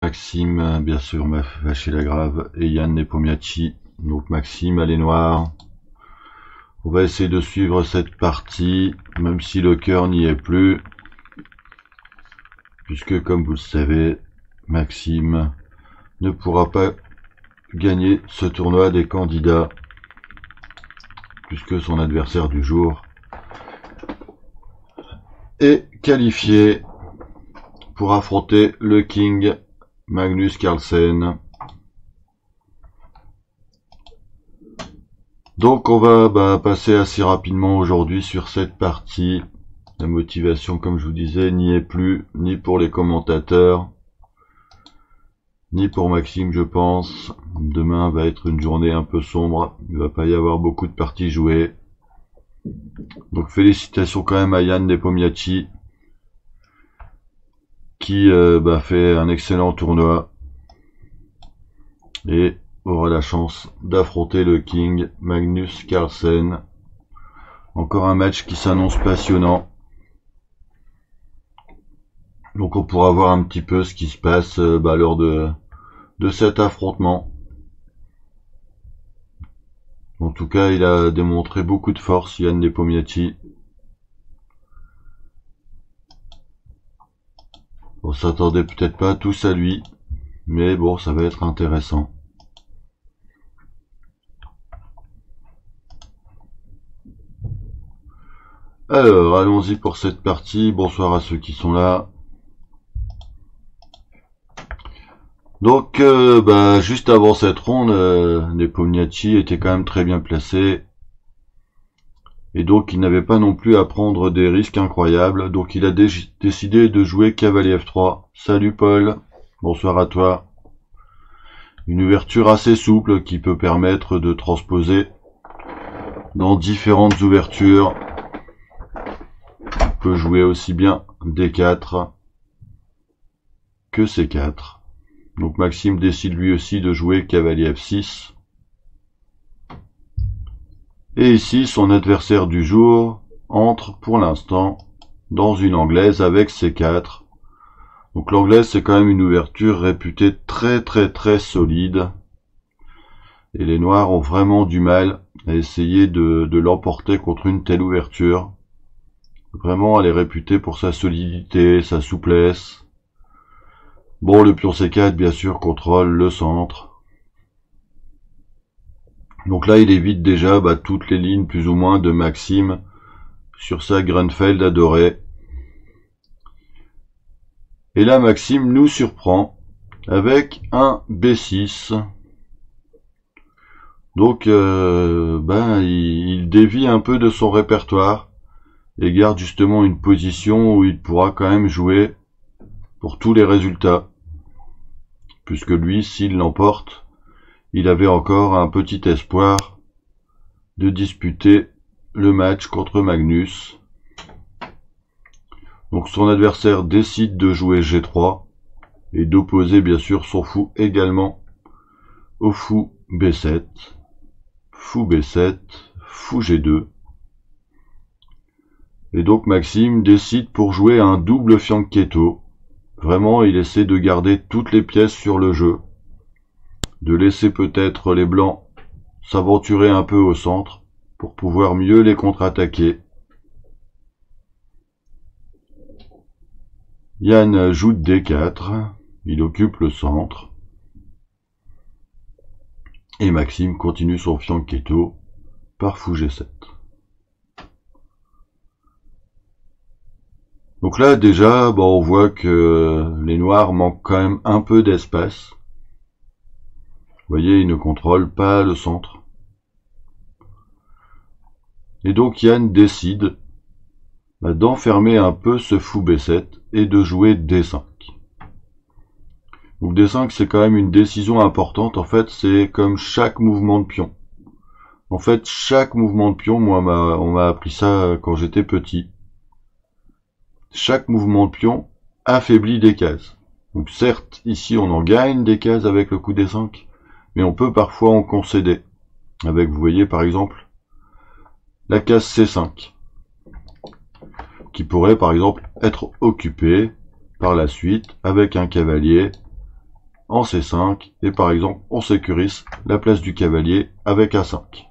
Maxime, bien sûr, m'a vaché la grave, et Yann Nepomniachtchi. Donc Maxime a les noirs. On va essayer de suivre cette partie, même si le cœur n'y est plus. Puisque, comme vous le savez, Maxime ne pourra pas gagner ce tournoi des candidats, puisque son adversaire du jour est qualifié pour affronter le King Magnus Carlsen. Donc on va passer assez rapidement aujourd'hui sur cette partie. La motivation, comme je vous disais, n'y est plus, ni pour les commentateurs, ni pour Maxime, je pense. Demain va être une journée un peu sombre, il va pas y avoir beaucoup de parties jouées. Donc félicitations quand même à Yann Nepomniachtchi, qui fait un excellent tournoi et aura la chance d'affronter le King Magnus Carlsen. Encore un match qui s'annonce passionnant. Donc on pourra voir un petit peu ce qui se passe lors de cet affrontement. En tout cas, il a démontré beaucoup de force, Yann Nepomniachtchi. On s'attendait peut-être pas tous à lui, mais bon, ça va être intéressant. Alors, allons-y pour cette partie. Bonsoir à ceux qui sont là. Donc, juste avant cette ronde, Nepomniachtchi était quand même très bien placé. Et donc, il n'avait pas non plus à prendre des risques incroyables. Donc, il a décidé de jouer cavalier F3. Salut Paul, bonsoir à toi. Une ouverture assez souple qui peut permettre de transposer dans différentes ouvertures. On peut jouer aussi bien D4 que C4. Donc Maxime décide lui aussi de jouer cavalier F6. Et ici, son adversaire du jour entre pour l'instant dans une anglaise avec C4. Donc l'anglaise, c'est quand même une ouverture réputée très solide. Et les noirs ont vraiment du mal à essayer de l'emporter contre une telle ouverture. Vraiment, elle est réputée pour sa solidité, sa souplesse. Bon, le pion C4, bien sûr, contrôle le centre. Donc là, il évite déjà toutes les lignes plus ou moins de Maxime sur sa Grunfeld adorée. Et là, Maxime nous surprend avec un B6. Donc, il dévie un peu de son répertoire et garde justement une position où il pourra quand même jouer pour tous les résultats. Puisque lui, s'il l'emporte, il avait encore un petit espoir de disputer le match contre Magnus. Donc son adversaire décide de jouer G3 et d'opposer bien sûr son fou également au fou B7, fou B7, fou G2. Et donc Maxime décide pour jouer un double fianchetto. Vraiment, il essaie de garder toutes les pièces sur le jeu, de laisser peut-être les blancs s'aventurer un peu au centre pour pouvoir mieux les contre-attaquer. Yann joue D4, il occupe le centre. Et Maxime continue son fianchetto par fou G7. Donc là déjà, on voit que les noirs manquent quand même un peu d'espace. Vous voyez, ils ne contrôlent pas le centre. Et donc Yann décide d'enfermer un peu ce fou B7 et de jouer D5. Donc D5, c'est quand même une décision importante. En fait, c'est comme chaque mouvement de pion. En fait, chaque mouvement de pion, moi, on m'a appris ça quand j'étais petit. Chaque mouvement de pion affaiblit des cases. Donc certes, ici, on en gagne des cases avec le coup D5, mais on peut parfois en concéder. Avec, vous voyez, par exemple, la case C5, qui pourrait, par exemple, être occupée par la suite avec un cavalier en C5, et par exemple, on sécurise la place du cavalier avec A5.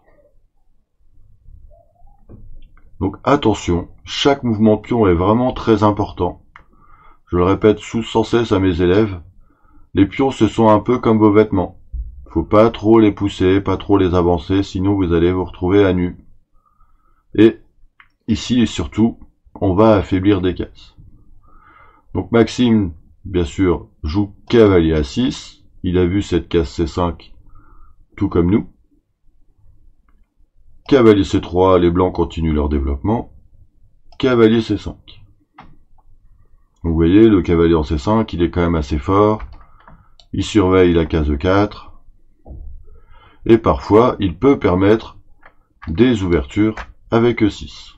Donc attention, chaque mouvement de pion est vraiment très important. Je le répète sans cesse à mes élèves, les pions ce sont un peu comme vos vêtements. Faut pas trop les pousser, pas trop les avancer, sinon vous allez vous retrouver à nu. Et ici et surtout, on va affaiblir des cases. Donc Maxime, bien sûr, joue cavalier A6. Il a vu cette case C5, tout comme nous. Cavalier C3, les blancs continuent leur développement. Cavalier C5. Donc vous voyez, le cavalier en C5, il est quand même assez fort. Il surveille la case 4. Et parfois, il peut permettre des ouvertures avec E6.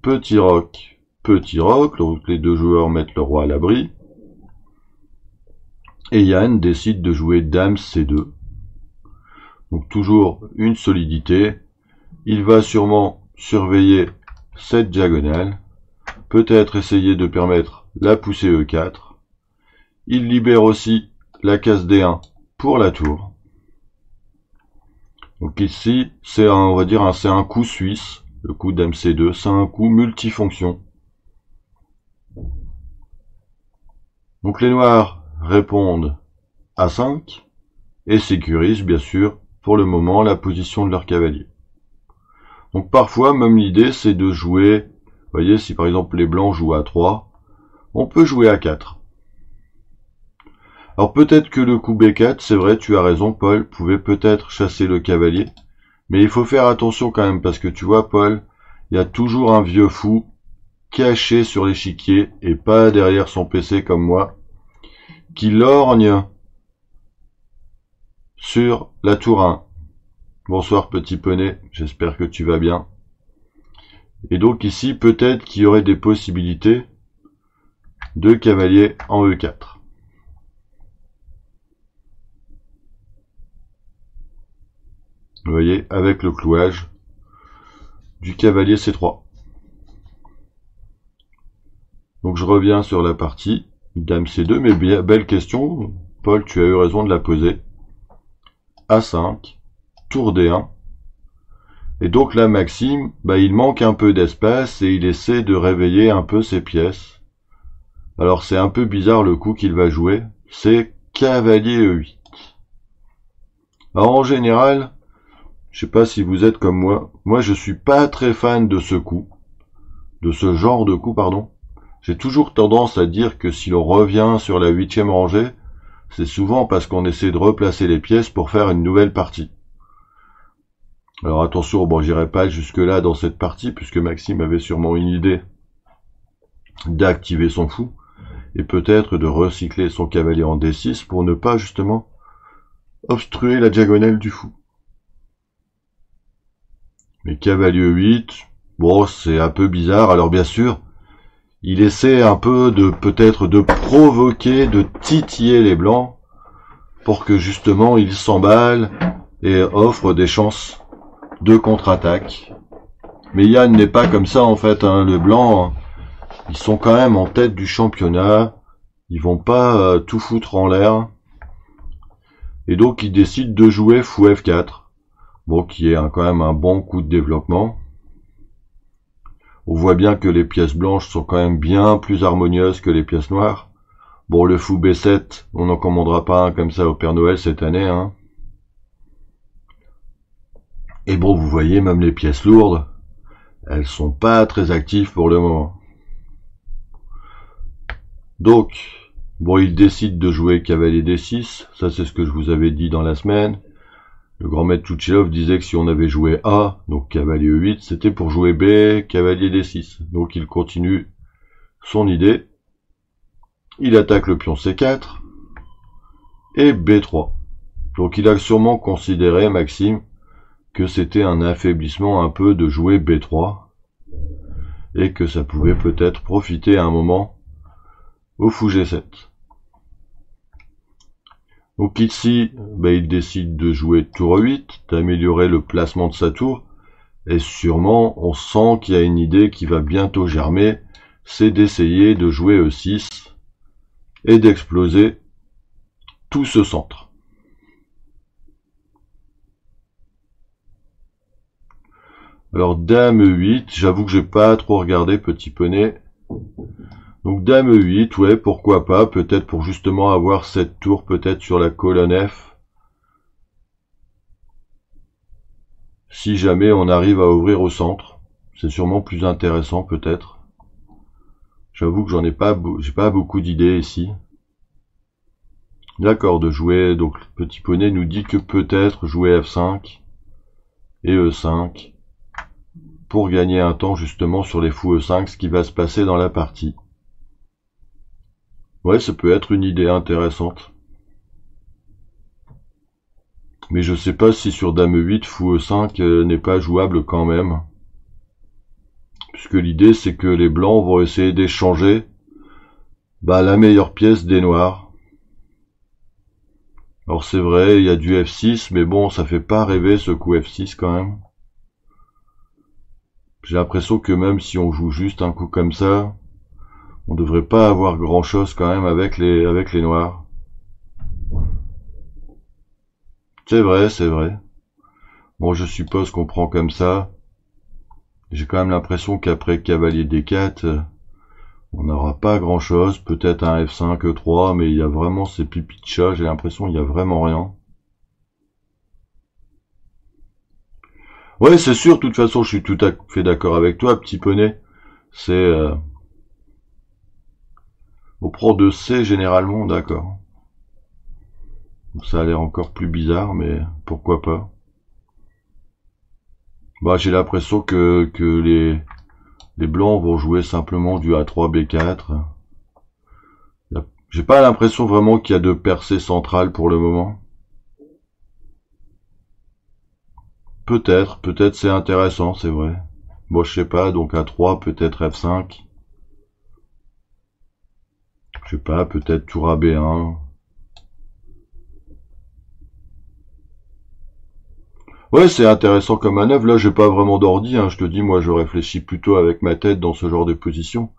Petit roc, donc les deux joueurs mettent le roi à l'abri. Et Yann décide de jouer dame C2. Donc toujours une solidité. Il va sûrement surveiller cette diagonale. Peut-être essayer de permettre la poussée E4. Il libère aussi la case D1 pour la tour. Donc ici, c'est on va dire c'est un coup suisse. Le coup dame C2, c'est un coup multifonction. Donc les noirs répondent A5 et sécurisent bien sûr pour le moment la position de leur cavalier. Donc parfois même l'idée c'est de jouer, vous voyez si par exemple les blancs jouent A3, on peut jouer A4. Alors peut-être que le coup B4, c'est vrai, tu as raison Paul, pouvait peut-être chasser le cavalier. Mais il faut faire attention quand même, parce que tu vois, Paul, il y a toujours un vieux fou caché sur l'échiquier, et pas derrière son PC comme moi, qui lorgne sur la tour 1. Bonsoir petit poney, j'espère que tu vas bien. Et donc ici, peut-être qu'il y aurait des possibilités de cavalier en E4. Vous voyez, avec le clouage du cavalier C3. Donc je reviens sur la partie dame C2, mais bien, belle question, Paul, tu as eu raison de la poser. A5, tour D1. Et donc là, Maxime, il manque un peu d'espace et il essaie de réveiller un peu ses pièces. Alors c'est un peu bizarre le coup qu'il va jouer, c'est cavalier E8. Alors en général, je sais pas si vous êtes comme moi je suis pas très fan de ce coup, de ce genre de coup, pardon. J'ai toujours tendance à dire que si l'on revient sur la 8e rangée, c'est souvent parce qu'on essaie de replacer les pièces pour faire une nouvelle partie. Alors attention, bon, j'irai pas jusque là dans cette partie, puisque Maxime avait sûrement une idée d'activer son fou, et peut-être de recycler son cavalier en D6 pour ne pas justement obstruer la diagonale du fou. Mais cavalier 8, bon, c'est un peu bizarre. Alors bien sûr, il essaie un peu de peut-être de provoquer, de titiller les blancs pour que justement ils s'emballent et offrent des chances de contre-attaque. Mais Yann n'est pas comme ça en fait, hein. Les blancs, ils sont quand même en tête du championnat. Ils vont pas tout foutre en l'air. Et donc ils décident de jouer fou F4. Bon, qui est quand même un bon coup de développement. On voit bien que les pièces blanches sont quand même bien plus harmonieuses que les pièces noires. Bon, le fou B7, on n'en commandera pas un comme ça au Père Noël cette année, hein. Et bon, vous voyez, même les pièces lourdes, elles sont pas très actives pour le moment. Donc, bon, il décide de jouer cavalier D6, ça c'est ce que je vous avais dit dans la semaine. Le grand maître Tchouchilov disait que si on avait joué A, donc cavalier E8, c'était pour jouer B, cavalier D6. Donc il continue son idée. Il attaque le pion C4 et B3. Donc il a sûrement considéré, Maxime, que c'était un affaiblissement un peu de jouer B3 et que ça pouvait peut-être profiter à un moment au fou G7. Donc ici, il décide de jouer tour 8, d'améliorer le placement de sa tour, et sûrement on sent qu'il y a une idée qui va bientôt germer, c'est d'essayer de jouer E6 et d'exploser tout ce centre. Alors dame E8, j'avoue que j'ai pas trop regardé petit poney. Donc dame E8, ouais, pourquoi pas, peut-être pour justement avoir cette tour peut-être sur la colonne F. Si jamais on arrive à ouvrir au centre, c'est sûrement plus intéressant peut-être. J'avoue que j'ai pas beaucoup d'idées ici. D'accord, de jouer, donc le petit poney nous dit que peut-être jouer F5 et E5 pour gagner un temps justement sur les fous E5, ce qui va se passer dans la partie. Ouais, ça peut être une idée intéressante. Mais je sais pas si sur dame E8, fou E5 n'est pas jouable quand même. Puisque l'idée c'est que les blancs vont essayer d'échanger la meilleure pièce des noirs. Alors c'est vrai, il y a du F6, mais bon, ça fait pas rêver ce coup F6 quand même. J'ai l'impression que même si on joue juste un coup comme ça, on devrait pas avoir grand chose quand même avec les noirs. C'est vrai, c'est vrai. Bon, je suppose qu'on prend comme ça. J'ai quand même l'impression qu'après cavalier D4, on n'aura pas grand chose. Peut-être un F5, E3, mais il y a vraiment ces pipis de chat. J'ai l'impression qu'il y a vraiment rien. Ouais, c'est sûr, de toute façon, je suis tout à fait d'accord avec toi, petit poney. C'est... on prend de C généralement, d'accord. Ça a l'air encore plus bizarre, mais pourquoi pas. J'ai l'impression que les blancs vont jouer simplement du A3, B4. J'ai pas l'impression vraiment qu'il y a de percée centrale pour le moment. Peut-être c'est intéressant, c'est vrai. Bon, je sais pas, donc A3, peut-être F5. Je sais pas, peut-être tour à B1. Ouais, c'est intéressant comme manœuvre. Là, j'ai pas vraiment d'ordi, hein. Je te dis, moi, je réfléchis plutôt avec ma tête dans ce genre de position.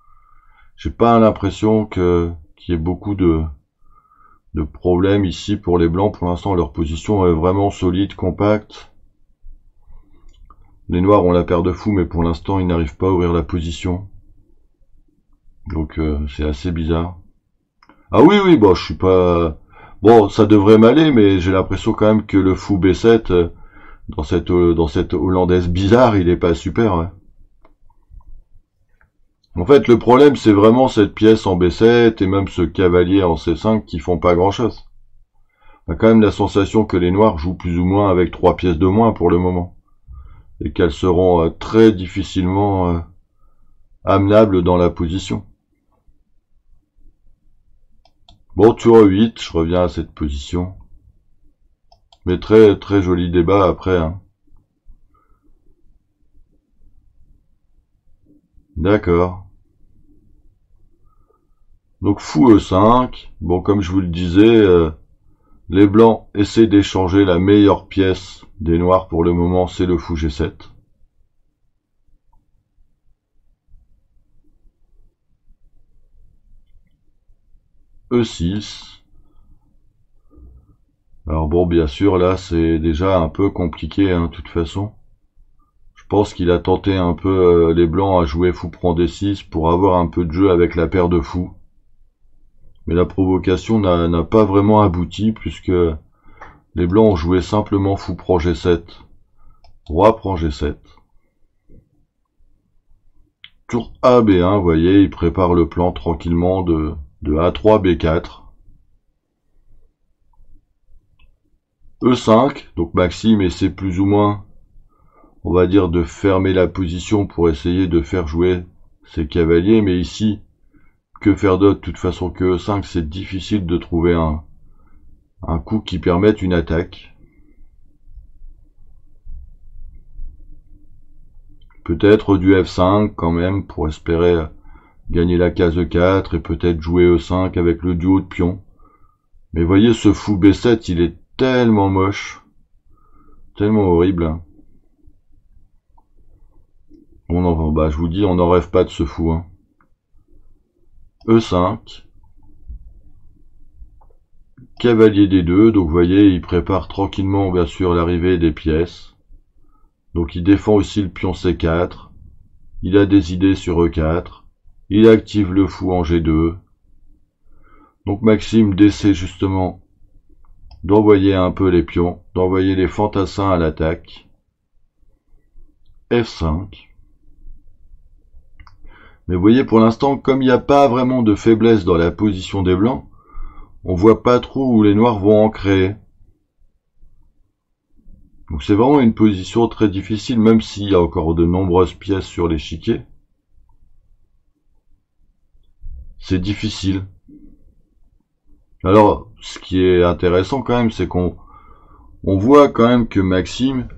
J'ai pas l'impression qu'il y ait beaucoup de problèmes ici pour les blancs. Pour l'instant, leur position est vraiment solide, compacte. Les noirs ont la paire de fous, mais pour l'instant, ils n'arrivent pas à ouvrir la position. Donc, c'est assez bizarre. Ah oui, oui, bon, je suis pas... Bon, ça devrait m'aller, mais j'ai l'impression quand même que le fou B7, dans cette hollandaise bizarre, il est pas super, ouais. En fait, le problème, c'est vraiment cette pièce en B7 et même ce cavalier en C5 qui font pas grand-chose. On a quand même la sensation que les noirs jouent plus ou moins avec 3 pièces de moins pour le moment. Et qu'elles seront très difficilement amenables dans la position. Bon, tour 8, je reviens à cette position. Mais très très joli débat après, hein. D'accord. Donc fou E5. Bon, comme je vous le disais, les blancs essaient d'échanger la meilleure pièce des noirs pour le moment, c'est le fou G7. E6. Alors bon, bien sûr, là, c'est déjà un peu compliqué, hein, de toute façon. Je pense qu'il a tenté un peu les blancs à jouer fou prend D6 pour avoir un peu de jeu avec la paire de fous. Mais la provocation n'a pas vraiment abouti puisque les blancs ont joué simplement fou prend G7. Roi prend G7. Tour A, B1, vous voyez, il prépare le plan tranquillement de A3, B4. E5, donc Maxime essaie plus ou moins, on va dire, de fermer la position pour essayer de faire jouer ses cavaliers, mais ici, que faire d'autre? De toute façon que E5, c'est difficile de trouver un coup qui permette une attaque. Peut-être du F5 quand même pour espérer gagner la case E4 et peut-être jouer E5 avec le duo de pions. Mais voyez, ce fou B7, il est tellement moche, tellement horrible, hein. Je vous dis, on n'en rêve pas de ce fou, hein. E5. cavalier D2, donc vous voyez, il prépare tranquillement bien sûr l'arrivée des pièces. Donc il défend aussi le pion C4, il a des idées sur E4, il active le fou en G2. Donc Maxime essaie justement d'envoyer un peu les pions, d'envoyer les fantassins à l'attaque. F5. Mais vous voyez, pour l'instant, comme il n'y a pas vraiment de faiblesse dans la position des blancs, on voit pas trop où les noirs vont en créer. Donc c'est vraiment une position très difficile, même s'il y a encore de nombreuses pièces sur l'échiquier. C'est difficile. Alors, ce qui est intéressant quand même, c'est qu'on voit quand même que Maxime,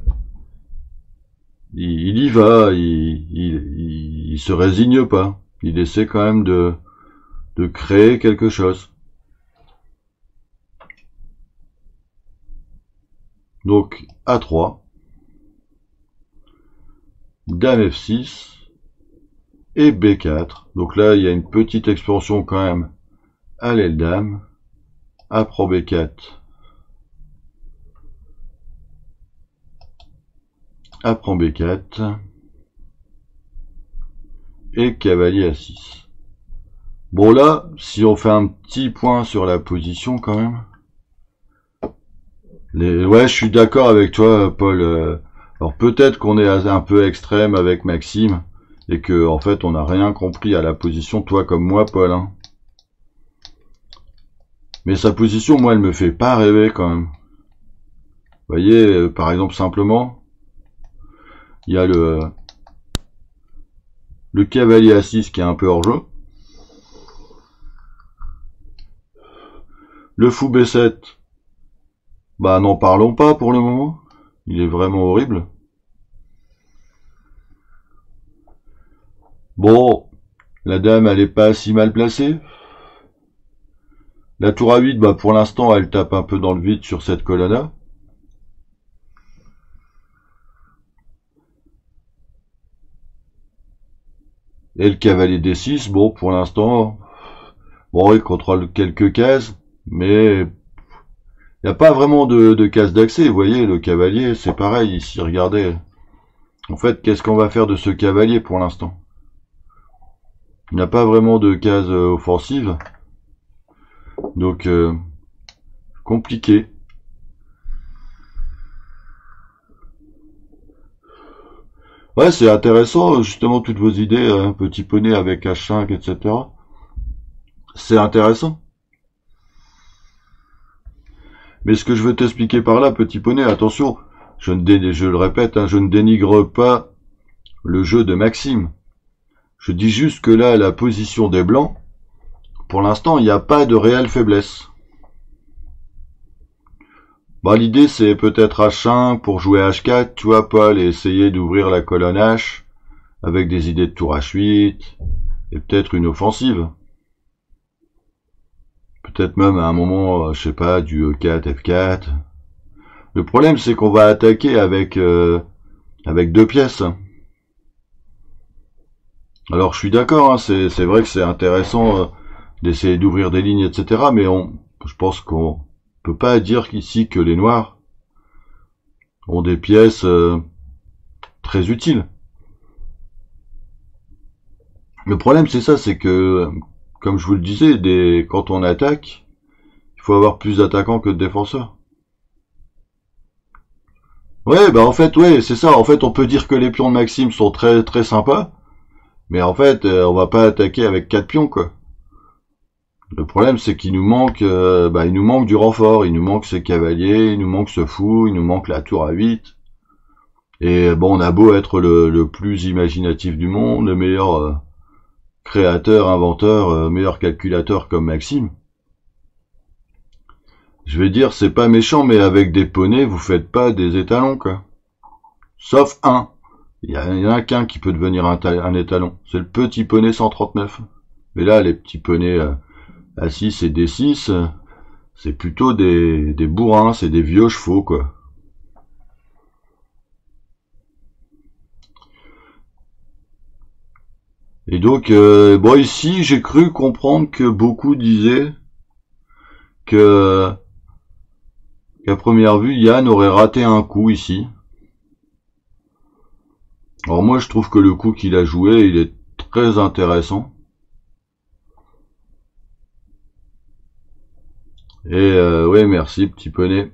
il y va, il se résigne pas. Il essaie quand même de créer quelque chose. Donc, A3, Dame F6, et B4. Donc là, il y a une petite expansion quand même à l'aile dame. A prend B4. A prend B4. Et cavalier A6. Bon là, si on fait un petit point sur la position quand même. Ouais, je suis d'accord avec toi, Paul. Alors peut-être qu'on est un peu extrême avec Maxime. Et que en fait on n'a rien compris à la position, toi comme moi, Paul. Hein. Mais sa position, moi, elle me fait pas rêver quand même. Vous voyez, par exemple, simplement, il y a le cavalier A6 qui est un peu hors jeu. Le fou B7, bah n'en parlons pas pour le moment. Il est vraiment horrible. Bon, la dame, elle est pas si mal placée. La tour A8, bah pour l'instant, elle tape un peu dans le vide sur cette colonne-là. Et le cavalier D6, bon, pour l'instant, bon, il contrôle quelques cases, mais il n'y a pas vraiment de cases d'accès. Vous voyez, le cavalier, c'est pareil ici, regardez. En fait, qu'est-ce qu'on va faire de ce cavalier pour l'instant? Il n'y a pas vraiment de cases offensives. Donc, compliqué. Ouais, c'est intéressant, justement, toutes vos idées, petit poney avec H5, etc. C'est intéressant. Mais ce que je veux t'expliquer par là, petit poney, attention, je le répète, hein, je ne dénigre pas le jeu de Maxime. Je dis juste que là, la position des blancs, pour l'instant, il n'y a pas de réelle faiblesse. Bah, l'idée, c'est peut-être H5 pour jouer H4, tu vois, Paul, et essayer d'ouvrir la colonne H avec des idées de tour H8 et peut-être une offensive. Peut-être même à un moment, je sais pas, du E4, F4. Le problème, c'est qu'on va attaquer avec deux pièces. Alors, je suis d'accord, hein, c'est vrai que c'est intéressant d'essayer d'ouvrir des lignes, etc. Mais je pense qu'on peut pas dire ici que les noirs ont des pièces très utiles. Le problème, c'est ça, c'est que, comme je vous le disais, quand on attaque, il faut avoir plus d'attaquants que de défenseurs. Ouais, bah en fait, ouais, c'est ça. En fait, on peut dire que les pions de Maxime sont très très sympas, mais en fait, on va pas attaquer avec 4 pions, quoi. Le problème, c'est qu'il nous manque, il nous manque du renfort, il nous manque ces cavaliers, il nous manque ce fou, il nous manque la tour A8. Et bon, on a beau être le plus imaginatif du monde, le meilleur créateur, inventeur, meilleur calculateur comme Maxime. Je vais dire, c'est pas méchant, mais avec des poneys, vous faites pas des étalons, quoi. Sauf un. Il y en a qu'un qui peut devenir un étalon. C'est le petit poney 139. Mais là, les petits poneys A6 et D6, c'est plutôt des bourrins, c'est des vieux chevaux, quoi. Et donc, bon, ici, j'ai cru comprendre que beaucoup disaient que qu'à première vue, Yann aurait raté un coup ici. Alors moi, je trouve que le coup qu'il a joué, il est très intéressant. Et ouais, merci, petit poney.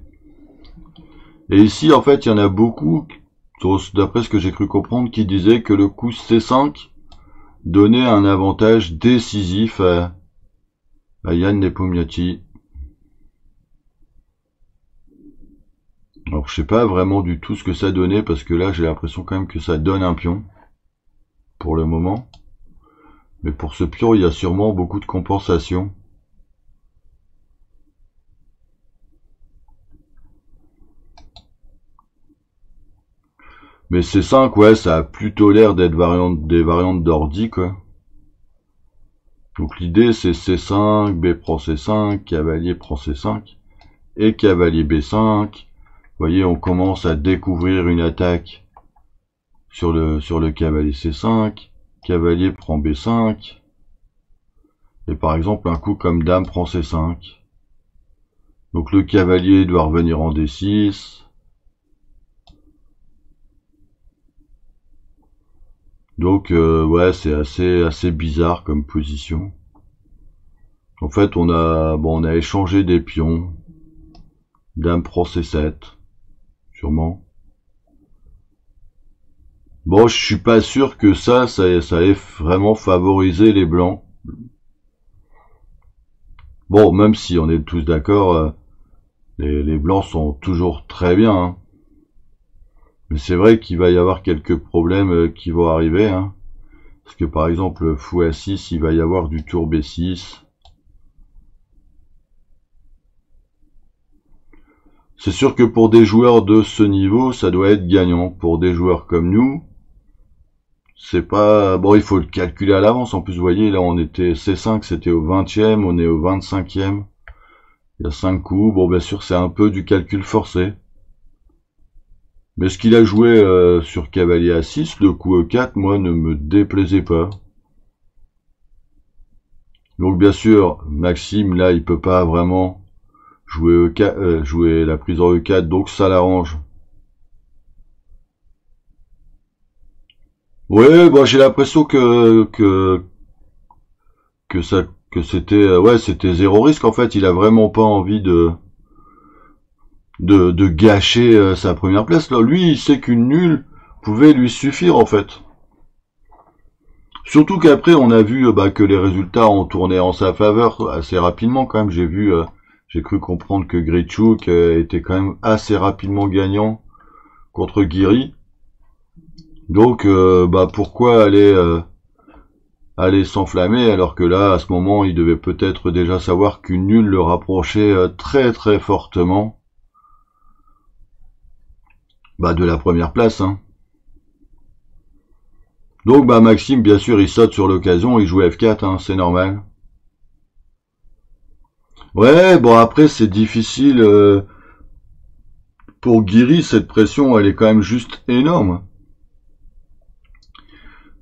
Et ici, en fait, il y en a beaucoup, d'après ce que j'ai cru comprendre, qui disaient que le coup C5 donnait un avantage décisif à Yann Nepomniachtchi. Alors je sais pas vraiment du tout ce que ça donnait, parce que là j'ai l'impression quand même que ça donne un pion, pour le moment. Mais pour ce pion, il y a sûrement beaucoup de compensation. Mais C5, ouais, ça a plutôt l'air d'être des variantes d'ordi, quoi. Donc l'idée c'est C5, B prend C5, cavalier prend C5, et cavalier B5. Vous voyez, on commence à découvrir une attaque sur le cavalier C5, cavalier prend B5, et par exemple un coup comme dame prend C5. Donc le cavalier doit revenir en D6. Donc ouais, c'est assez bizarre comme position. En fait, on a échangé des pions. Dame prend C7, sûrement. Bon, je suis pas sûr que ça ait vraiment favorisé les blancs. Bon, même si on est tous d'accord, les blancs sont toujours très bien, hein. Mais c'est vrai qu'il va y avoir quelques problèmes qui vont arriver, hein. Parce que par exemple, fou A6, il va y avoir du tour B6. C'est sûr que pour des joueurs de ce niveau, ça doit être gagnant. Pour des joueurs comme nous, c'est pas... Bon, il faut le calculer à l'avance. En plus, vous voyez, là, on était C5, c'était au 20e, on est au 25e. Il y a 5 coups. Bon, bien sûr, c'est un peu du calcul forcé. Mais ce qu'il a joué sur cavalier A6, le coup E4, moi, ne me déplaisait pas. Donc, bien sûr, Maxime, là, il peut pas vraiment jouer E4, jouer la prise en E4, donc ça l'arrange. Ouais, bon, j'ai l'impression que c'était ouais, c'était zéro risque. En fait, il a vraiment pas envie de gâcher sa première place. Là, lui, il sait qu'une nulle pouvait lui suffire en fait. Surtout qu'après, on a vu que les résultats ont tourné en sa faveur assez rapidement quand même. J'ai cru comprendre que Grichuk était quand même assez rapidement gagnant contre Guiri. Donc, pourquoi aller s'enflammer alors que là, à ce moment, il devait peut-être déjà savoir qu'une nulle le rapprochait très très fortement de la première place, hein. Donc, Maxime, bien sûr, il saute sur l'occasion, il joue F4, hein, c'est normal. Ouais, bon, après, c'est difficile. Pour Guiri, cette pression, elle est quand même juste énorme.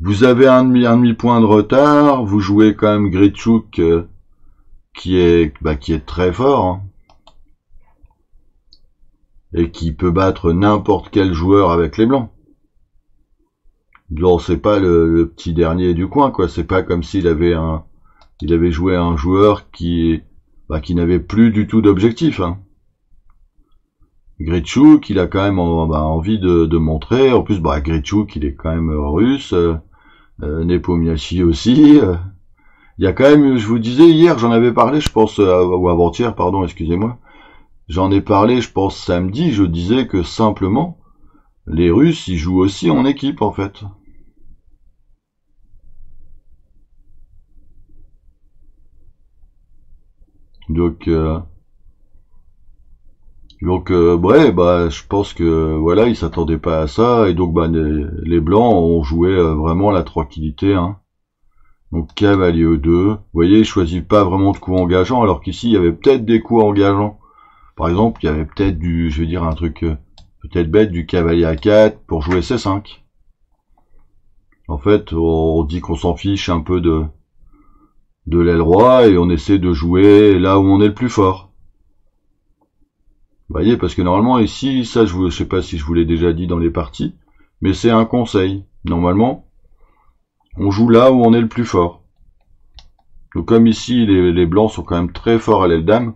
Vous avez un demi-point de retard, vous jouez quand même Grichuk qui est très fort, hein, et qui peut battre n'importe quel joueur avec les blancs. Bon, c'est pas le petit dernier du coin, quoi. C'est pas comme s'il avait joué un joueur qui n'avait plus du tout d'objectif, hein. Grichuk, il a quand même envie de montrer. En plus, Grichuk, il est quand même russe. Nepomniachtchi aussi. Il y a quand même, je vous disais hier, j'en avais parlé, je pense, ou avant-hier, pardon, excusez-moi. J'en ai parlé, je pense, samedi, je disais que simplement, les Russes, ils jouent aussi en équipe, en fait. Donc je pense que voilà, ils s'attendaient pas à ça, et donc les blancs ont joué vraiment la tranquillité, hein. Donc cavalier E2, vous voyez, ils choisissent pas vraiment de coups engageants, alors qu'ici il y avait peut-être des coups engageants. Par exemple, il y avait peut-être je vais dire un truc peut-être bête, du cavalier A4 pour jouer C5. En fait, on dit qu'on s'en fiche un peu de l'aile roi et on essaie de jouer là où on est le plus fort. Vous voyez, parce que normalement ici, ça je sais pas si je vous l'ai déjà dit dans les parties, mais c'est un conseil. Normalement, on joue là où on est le plus fort. Donc comme ici, les blancs sont quand même très forts à l'aile dame,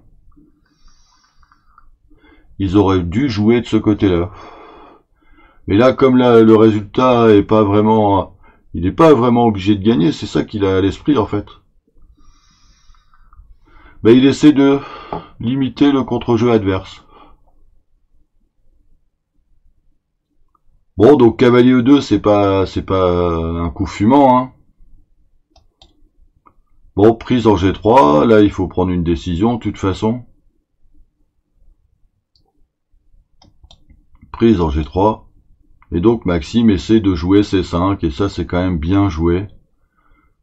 ils auraient dû jouer de ce côté-là. Mais là, comme là, le résultat est pas vraiment... Il n'est pas vraiment obligé de gagner, c'est ça qu'il a à l'esprit en fait. Ben, il essaie de limiter le contre-jeu adverse. Bon, donc cavalier E2, c'est pas un coup fumant, hein. Bon, prise en G3, là il faut prendre une décision de toute façon. Prise en G3. Et donc Maxime essaie de jouer C5, et ça c'est quand même bien joué,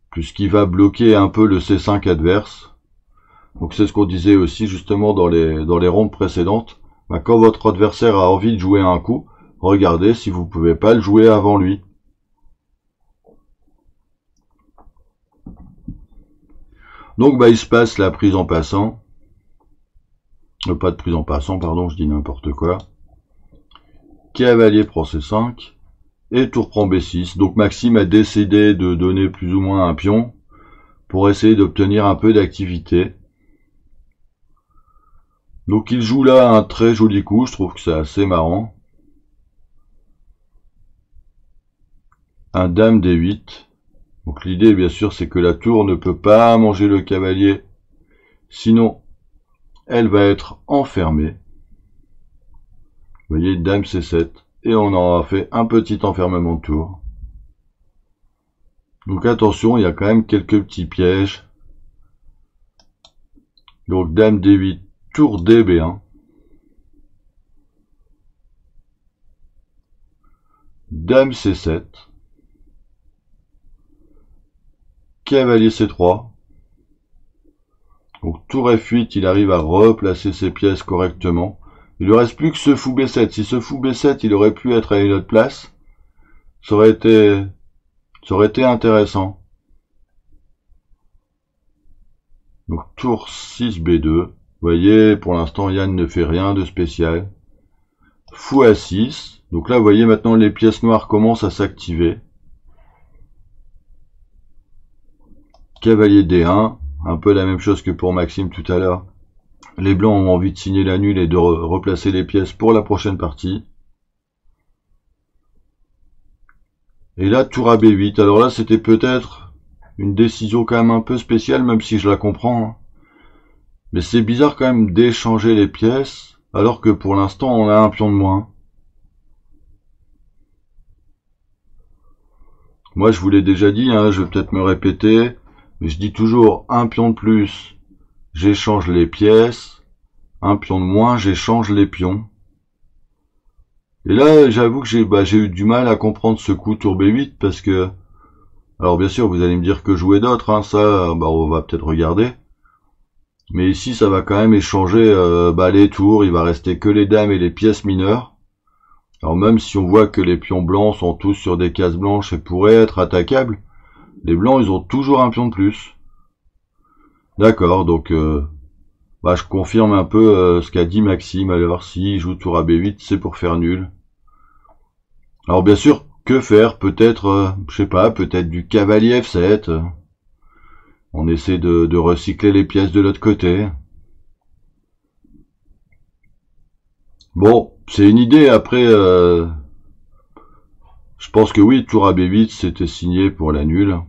puisqu'il va bloquer un peu le C5 adverse. Donc c'est ce qu'on disait aussi justement dans les rondes précédentes. Ben, quand votre adversaire a envie de jouer un coup, regardez si vous pouvez pas le jouer avant lui. Donc bah il se passe la prise en passant. Pas de prise en passant, pardon, je dis n'importe quoi. Cavalier prend C5 et tour prend B6. Donc Maxime a décidé de donner plus ou moins un pion pour essayer d'obtenir un peu d'activité. Donc il joue là un très joli coup, je trouve que c'est assez marrant. Un dame D8. Donc l'idée bien sûr c'est que la tour ne peut pas manger le cavalier, sinon elle va être enfermée. Vous voyez, dame C7. Et on aura fait un petit enfermement de tour. Donc attention, il y a quand même quelques petits pièges. Donc dame D8, tour D, B1. Dame C7. Cavalier C3. Donc tour F8, il arrive à replacer ses pièces correctement. Il ne reste plus que ce fou B7. Si ce fou B7, il aurait pu être à une autre place, ça aurait été intéressant. Donc tour 6 B2. Vous voyez, pour l'instant, Yann ne fait rien de spécial. Fou A6. Donc là, vous voyez, maintenant, les pièces noires commencent à s'activer. Cavalier D1. Un peu la même chose que pour Maxime tout à l'heure. Les blancs ont envie de signer la nulle et de replacer les pièces pour la prochaine partie. Et là, tour à B8. Alors là, c'était peut-être une décision quand même un peu spéciale, même si je la comprends, hein. Mais c'est bizarre quand même d'échanger les pièces, alors que pour l'instant, on a un pion de moins. Moi, je vous l'ai déjà dit, hein, je vais peut-être me répéter, mais je dis toujours un pion de plus, j'échange les pièces, un pion de moins, j'échange les pions. Et là, j'avoue que j'ai eu du mal à comprendre ce coup tour B8, parce que... Alors bien sûr, vous allez me dire que jouer d'autres, hein, ça, on va peut-être regarder. Mais ici, ça va quand même échanger les tours, il va rester que les dames et les pièces mineures. Alors même si on voit que les pions blancs sont tous sur des cases blanches et pourraient être attaquables, les blancs, ils ont toujours un pion de plus. D'accord, donc je confirme un peu ce qu'a dit Maxime. Alors s'il joue tour à B8, c'est pour faire nul. Alors bien sûr, que faire? Peut-être, je sais pas, peut-être du cavalier F7. On essaie de recycler les pièces de l'autre côté. Bon, c'est une idée. Après, je pense que oui, tour à B8, c'était signé pour la nulle.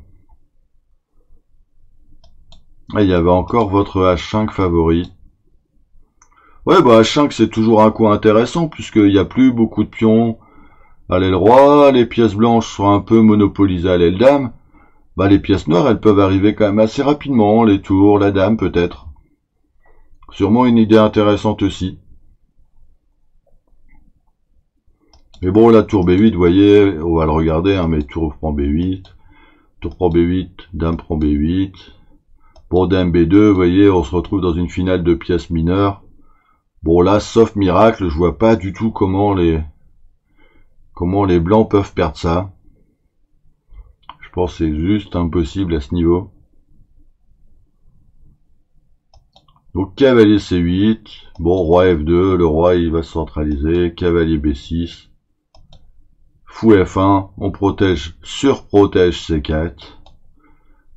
Ah, il y avait encore votre H5 favori. Ouais, H5, c'est toujours un coup intéressant, puisqu'il n'y a plus beaucoup de pions à l'aile roi. Les pièces blanches sont un peu monopolisées à l'aile dame. Les pièces noires, elles peuvent arriver quand même assez rapidement. Les tours, la dame, peut-être. Sûrement une idée intéressante aussi. Mais bon, la tour B8, vous voyez, on va le regarder, hein, mais tour prend B8, tour prend B8, dame prend B8. Bon, dame B2, vous voyez, on se retrouve dans une finale de pièces mineures. Bon, là, sauf miracle, je vois pas du tout comment les blancs peuvent perdre ça. Je pense que c'est juste impossible à ce niveau. Donc cavalier C8, bon, roi F2, le roi il va se centraliser, cavalier B6, fou F1, on protège, surprotège C4,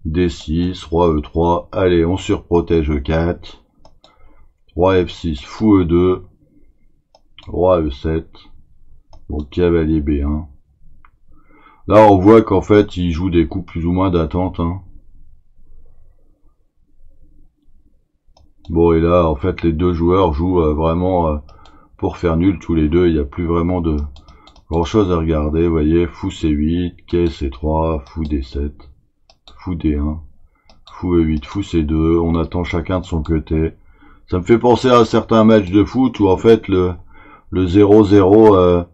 D6, roi E3, allez, on surprotège E4, roi F6, fou E2, roi E7, donc cavalier B1. Là, on voit qu'en fait, il joue des coups plus ou moins d'attente, hein. Bon, et là, en fait, les deux joueurs jouent vraiment pour faire nul tous les deux. Il n'y a plus vraiment de grand-chose à regarder. Vous voyez, fou C8, quai C3, fou D7, fou D1, fou E8, fou C2. On attend chacun de son côté. Ça me fait penser à certains matchs de foot où, en fait, le 0-0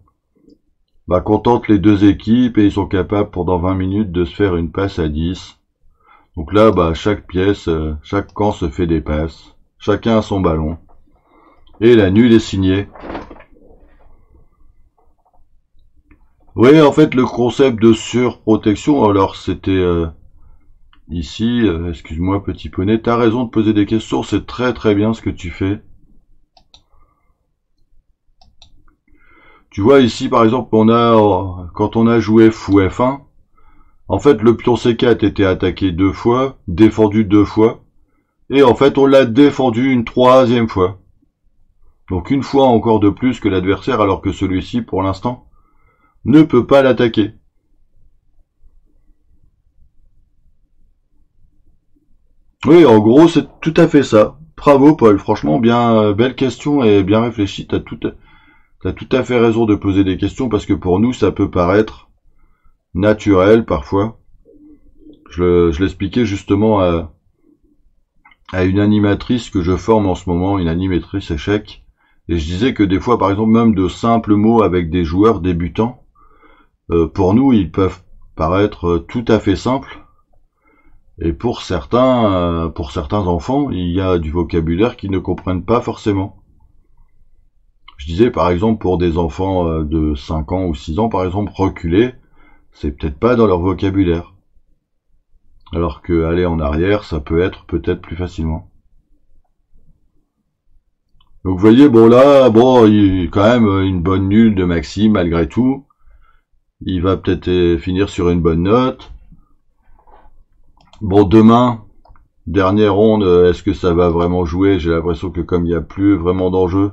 contente les deux équipes et ils sont capables, pendant 20 minutes, de se faire une passe à 10. Donc là, chaque pièce, chaque camp se fait des passes. Chacun a son ballon. Et la nulle est signée. Oui, en fait, le concept de surprotection, alors c'était ici, excuse-moi petit poney, t'as raison de poser des questions, c'est très très bien ce que tu fais. Tu vois ici, par exemple, quand on a joué fou F1, en fait, le pion C4 était attaqué 2 fois, défendu 2 fois, et en fait, on l'a défendu une 3e fois. Donc une fois encore de plus que l'adversaire, alors que celui-ci, pour l'instant, ne peut pas l'attaquer. Oui, en gros, c'est tout à fait ça. Bravo, Paul. Franchement, bien, belle question et bien réfléchi. T'as tout à fait raison de poser des questions parce que pour nous, ça peut paraître naturel parfois. Je l'expliquais justement à une animatrice que je forme en ce moment, une animatrice échec, et je disais que des fois, par exemple, même de simples mots avec des joueurs débutants, pour nous, ils peuvent paraître tout à fait simples, et pour certains enfants, il y a du vocabulaire qu'ils ne comprennent pas forcément. Je disais, par exemple, pour des enfants de 5 ans ou 6 ans, par exemple, reculer, c'est peut-être pas dans leur vocabulaire. Alors que aller en arrière, ça peut être peut-être plus facilement. Donc vous voyez, bon là, il y a quand même une bonne nulle de Maxime malgré tout. Il va peut-être finir sur une bonne note. Bon, demain, dernière ronde, est-ce que ça va vraiment jouer? J'ai l'impression que comme il n'y a plus vraiment d'enjeu.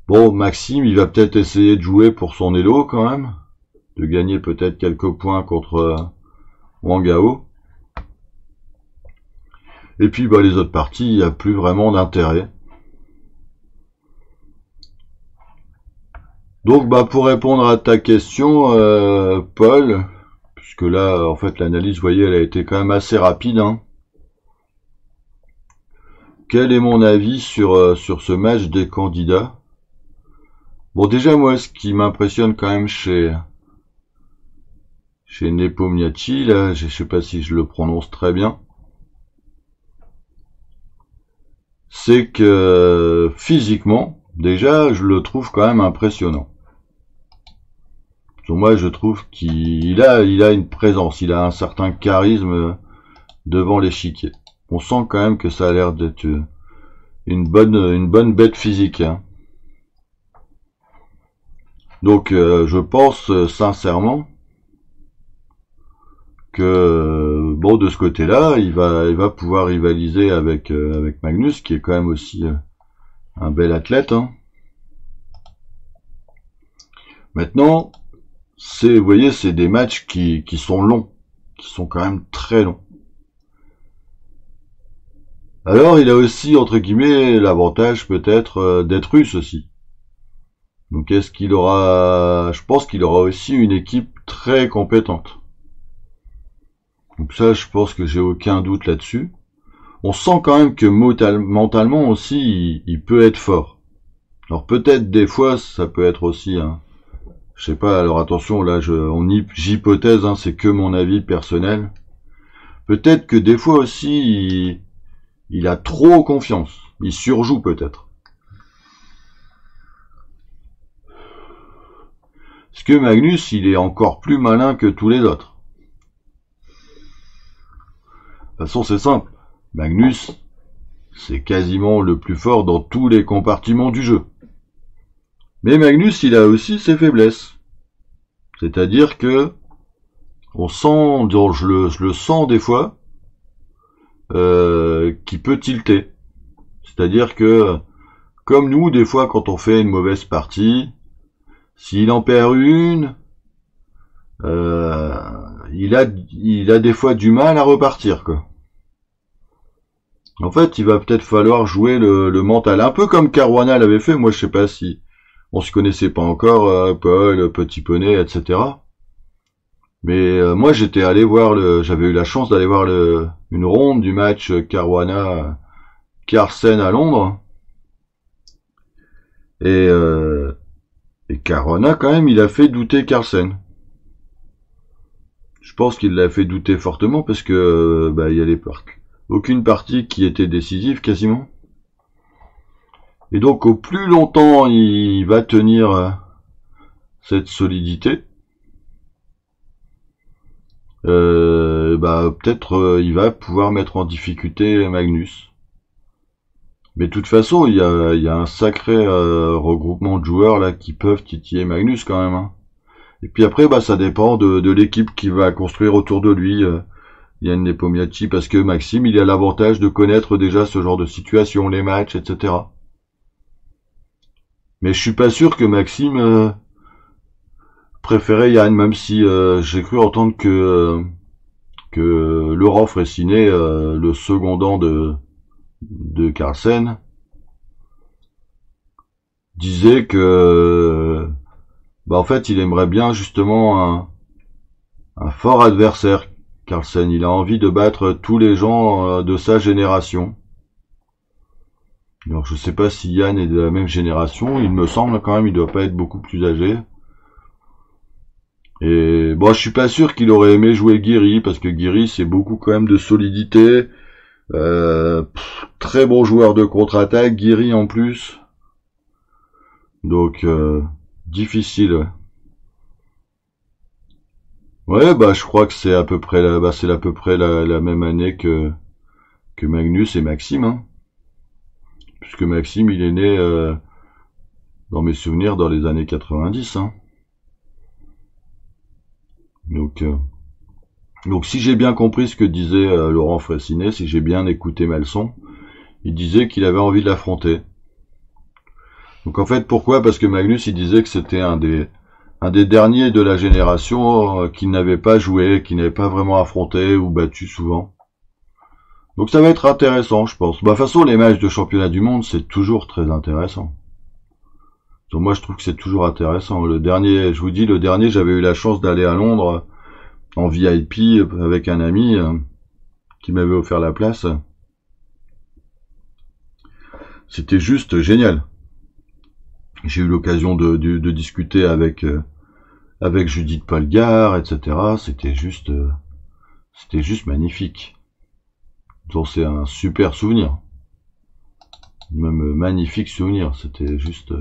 Bon, Maxime, il va peut-être essayer de jouer pour son Elo quand même. De gagner peut-être quelques points contre Wang Gao. Et puis les autres parties, il n'y a plus vraiment d'intérêt. Donc pour répondre à ta question, Paul, puisque là, en fait, l'analyse, vous voyez, elle a été quand même assez rapide, hein. Quel est mon avis sur ce match des candidats? Bon, déjà, moi, ce qui m'impressionne quand même chez Nepomniachtchi, là, je sais pas si je le prononce très bien, c'est que physiquement, déjà, je le trouve quand même impressionnant. Donc moi, je trouve qu'il a une présence, il a un certain charisme devant l'échiquier. On sent quand même que ça a l'air d'être une bonne bête physique, hein. Donc, je pense sincèrement que de ce côté-là, il va pouvoir rivaliser avec Magnus, qui est quand même aussi un bel athlète, hein. Maintenant, vous voyez, c'est des matchs qui sont longs, qui sont quand même très longs. Alors, il a aussi, entre guillemets, l'avantage peut-être d'être russe aussi. Donc, est-ce qu'il aura... Je pense qu'il aura aussi une équipe très compétente. Donc ça, je pense que j'ai aucun doute là-dessus. On sent quand même que mentalement aussi, il peut être fort. Alors peut-être des fois, ça peut être aussi... je sais pas, alors attention, là, j'hypothèse, hein, c'est que mon avis personnel. Peut-être que des fois aussi, il a trop confiance. Il surjoue peut-être. Parce que Magnus, il est encore plus malin que tous les autres. De toute façon, c'est simple. Magnus, c'est quasiment le plus fort dans tous les compartiments du jeu. Mais Magnus, il a aussi ses faiblesses. C'est-à-dire que on sent, je le sens des fois, qui peut tilter. C'est-à-dire que, comme nous, des fois, quand on fait une mauvaise partie, s'il en perd une, il a des fois du mal à repartir, quoi. En fait, il va peut-être falloir jouer le mental, un peu comme Caruana l'avait fait. Moi, je sais pas si on se connaissait pas encore, Paul, Petit Poney, etc. Mais moi, j'étais allé voir j'avais eu la chance d'aller voir une ronde du match Caruana Carlsen à Londres. Et Caruana, quand même, il a fait douter Carlsen. Je pense qu'il l'a fait douter fortement parce que il y a aucune partie qui était décisive quasiment. Et donc au plus longtemps il va tenir cette solidité, peut-être il va pouvoir mettre en difficulté Magnus. Mais de toute façon, il y a un sacré regroupement de joueurs là qui peuvent titiller Magnus quand même. Hein. Et puis après, ça dépend de l'équipe qui va construire autour de lui. Yann Nepomniachtchi, parce que Maxime, il a l'avantage de connaître déjà ce genre de situation, les matchs, etc. Mais je suis pas sûr que Maxime préférait Yann, même si j'ai cru entendre que Laurent Fraissinet, le secondant de Carlsen, disait que en fait il aimerait bien justement un fort adversaire. Carlsen, il a envie de battre tous les gens de sa génération. Alors je sais pas si Yann est de la même génération, il me semble quand même, il doit pas être beaucoup plus âgé. Et bon, je suis pas sûr qu'il aurait aimé jouer Guiri, parce que Guiri c'est beaucoup quand même de solidité. Très bon joueur de contre-attaque, Guiri en plus. Donc difficile. Ouais, je crois que c'est à peu près la même année que Magnus et Maxime, hein. Puisque Maxime, il est né, dans mes souvenirs, dans les années 90, hein. Donc si j'ai bien compris ce que disait Laurent Fraissinet, si j'ai bien écouté ma leçon, il disait qu'il avait envie de l'affronter. Donc en fait, pourquoi? Parce que Magnus, il disait que c'était un des derniers de la génération qui n'avait pas joué, qui n'avait pas vraiment affronté ou battu souvent. Donc ça va être intéressant, je pense. De toute façon, les matchs de championnat du monde, c'est toujours très intéressant. Donc moi, je trouve que c'est toujours intéressant. Le dernier, je vous dis, j'avais eu la chance d'aller à Londres en VIP avec un ami qui m'avait offert la place. C'était juste génial. J'ai eu l'occasion de discuter avec Judith Polgar, etc. C'était juste magnifique. Donc c'est un super souvenir. Même magnifique souvenir. C'était juste,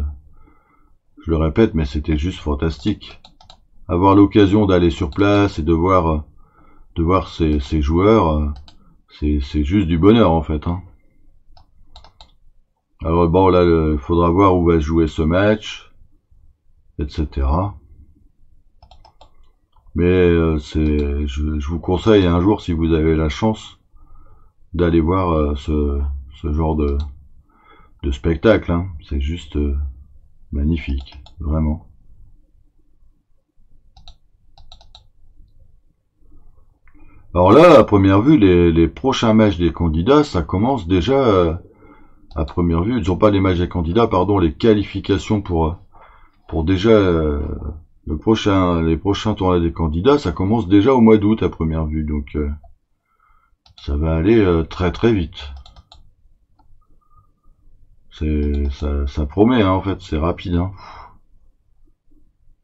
je le répète, mais c'était juste fantastique. Avoir l'occasion d'aller sur place et de voir ces joueurs, c'est juste du bonheur en fait, hein. Alors bon, là, il faudra voir où va se jouer ce match, etc. Mais je vous conseille un jour, si vous avez la chance, d'aller voir ce genre de spectacle, hein. C'est juste magnifique, vraiment. Alors là, à première vue, les prochains matchs des candidats, ça commence déjà à première vue. Ils sont pas les matchs des candidats, pardon, les qualifications pour déjà les prochains tournois des candidats, ça commence déjà au mois d'août à première vue. Donc ça va aller très très vite. Ça promet, hein, en fait, c'est rapide, hein.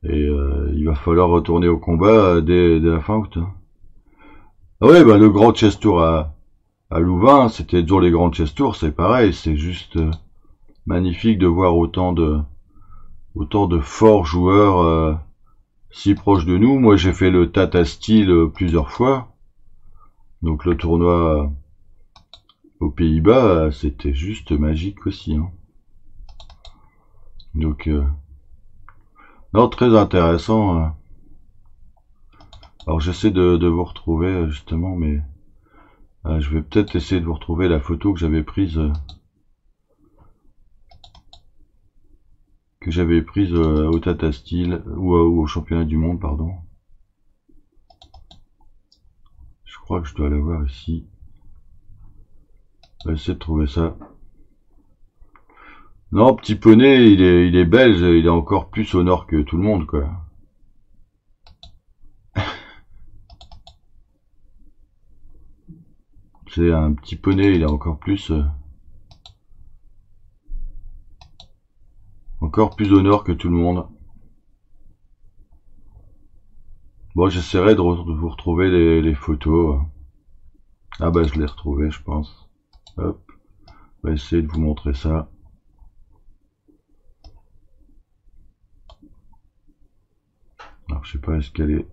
Et il va falloir retourner au combat dès la fin août, hein. Ah ouais, le Grand Chess Tour à Louvain, c'était toujours les Grands Chess Tours, c'est pareil, c'est juste magnifique de voir autant de forts joueurs si proches de nous. Moi, j'ai fait le Tata Steel plusieurs fois, donc le tournoi aux Pays-Bas, c'était juste magique aussi, hein. Donc, non, très intéressant. Alors, j'essaie de vous retrouver, justement, mais je vais peut-être essayer de vous retrouver la photo que j'avais prise au Tata Steel, ou au championnat du monde, pardon. Je crois que je dois l'avoir ici. On va essayer de trouver ça. Non, Petit Poney, il est belge, il est encore plus au nord que tout le monde, quoi. C'est un Petit Poney, il est encore plus au nord que tout le monde. Bon, j'essaierai de vous retrouver les photos. Ah bah, je l'ai retrouvé, je pense. Hop, on va essayer de vous montrer ça. Alors, je sais pas, est-ce qu'elle est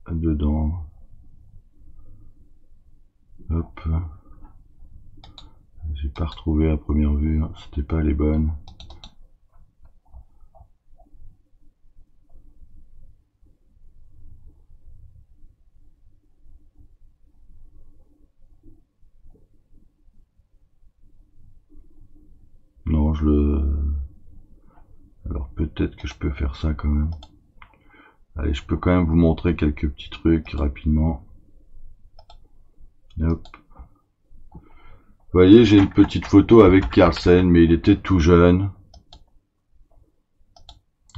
dedans? Hop. J'ai pas retrouvé à première vue, hein. C'était pas les bonnes. Non, alors peut-être que je peux faire ça quand même. Allez, je peux quand même vous montrer quelques petits trucs rapidement. Hop. Vous voyez, j'ai une petite photo avec Carlsen, mais il était tout jeune.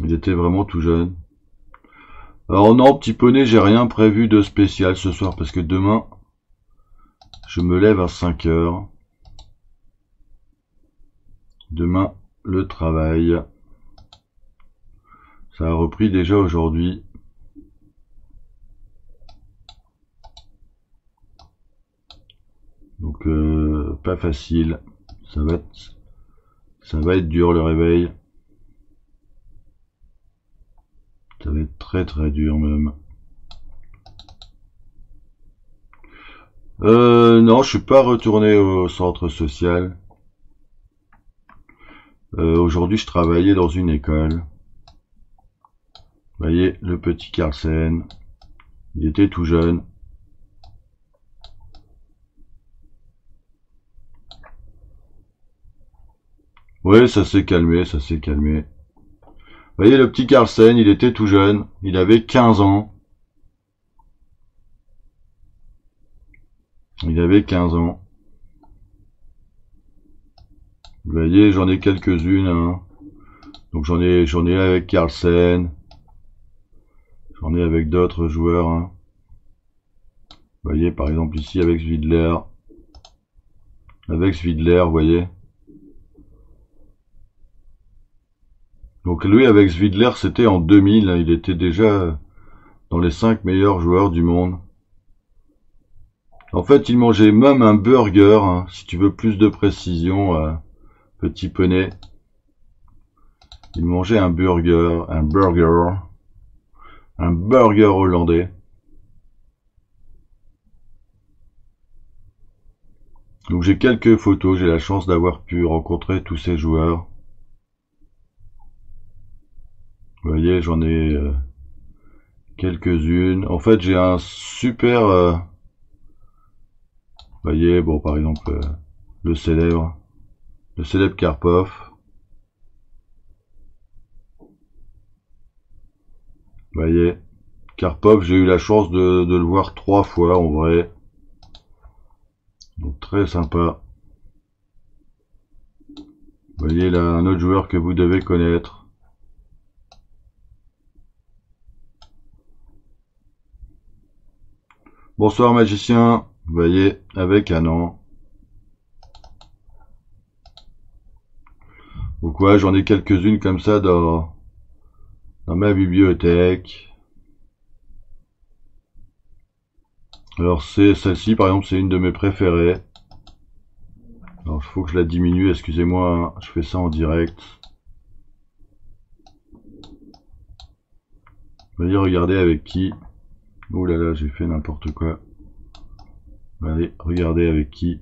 Il était vraiment tout jeune. Alors non, Petit Poney, j'ai rien prévu de spécial ce soir, parce que demain, je me lève à 5 heures. Demain, le travail. Ça a repris déjà aujourd'hui. Donc, pas facile. Ça va être dur le réveil. Ça va être très très dur même. Non, je suis pas retourné au centre social. Aujourd'hui, je travaillais dans une école. Vous voyez, le petit Carlsen. Il était tout jeune. Oui, ça s'est calmé, ça s'est calmé. Vous voyez, le petit Carlsen, il était tout jeune. Il avait 15 ans. Il avait 15 ans. Vous voyez, j'en ai quelques-unes, hein. Donc j'en ai avec Carlsen. J'en ai avec d'autres joueurs, hein. Vous voyez, par exemple ici avec Zvidler. Avec Zvidler, vous voyez. Donc lui, avec Zvidler, c'était en 2000. Hein. Il était déjà dans les 5 meilleurs joueurs du monde. En fait, il mangeait même un burger, hein, si tu veux plus de précision, Petit Poney. Il mangeait un burger hollandais. Donc j'ai quelques photos, j'ai la chance d'avoir pu rencontrer tous ces joueurs. Vous voyez, j'en ai quelques-unes. En fait, j'ai un super... vous voyez, bon, par exemple, le célèbre Karpov. Vous voyez, Karpov, j'ai eu la chance de le voir 3 fois en vrai. Donc très sympa. Vous voyez là, un autre joueur que vous devez connaître. Bonsoir magicien, vous voyez, avec Anan. Donc ouais, j'en ai quelques-unes comme ça dans ma bibliothèque. Alors c'est celle-ci par exemple, c'est une de mes préférées. Alors il faut que je la diminue, excusez-moi, hein, je fais ça en direct. Voyez, regardez avec qui. Oh là là, j'ai fait n'importe quoi. Allez, regardez avec qui.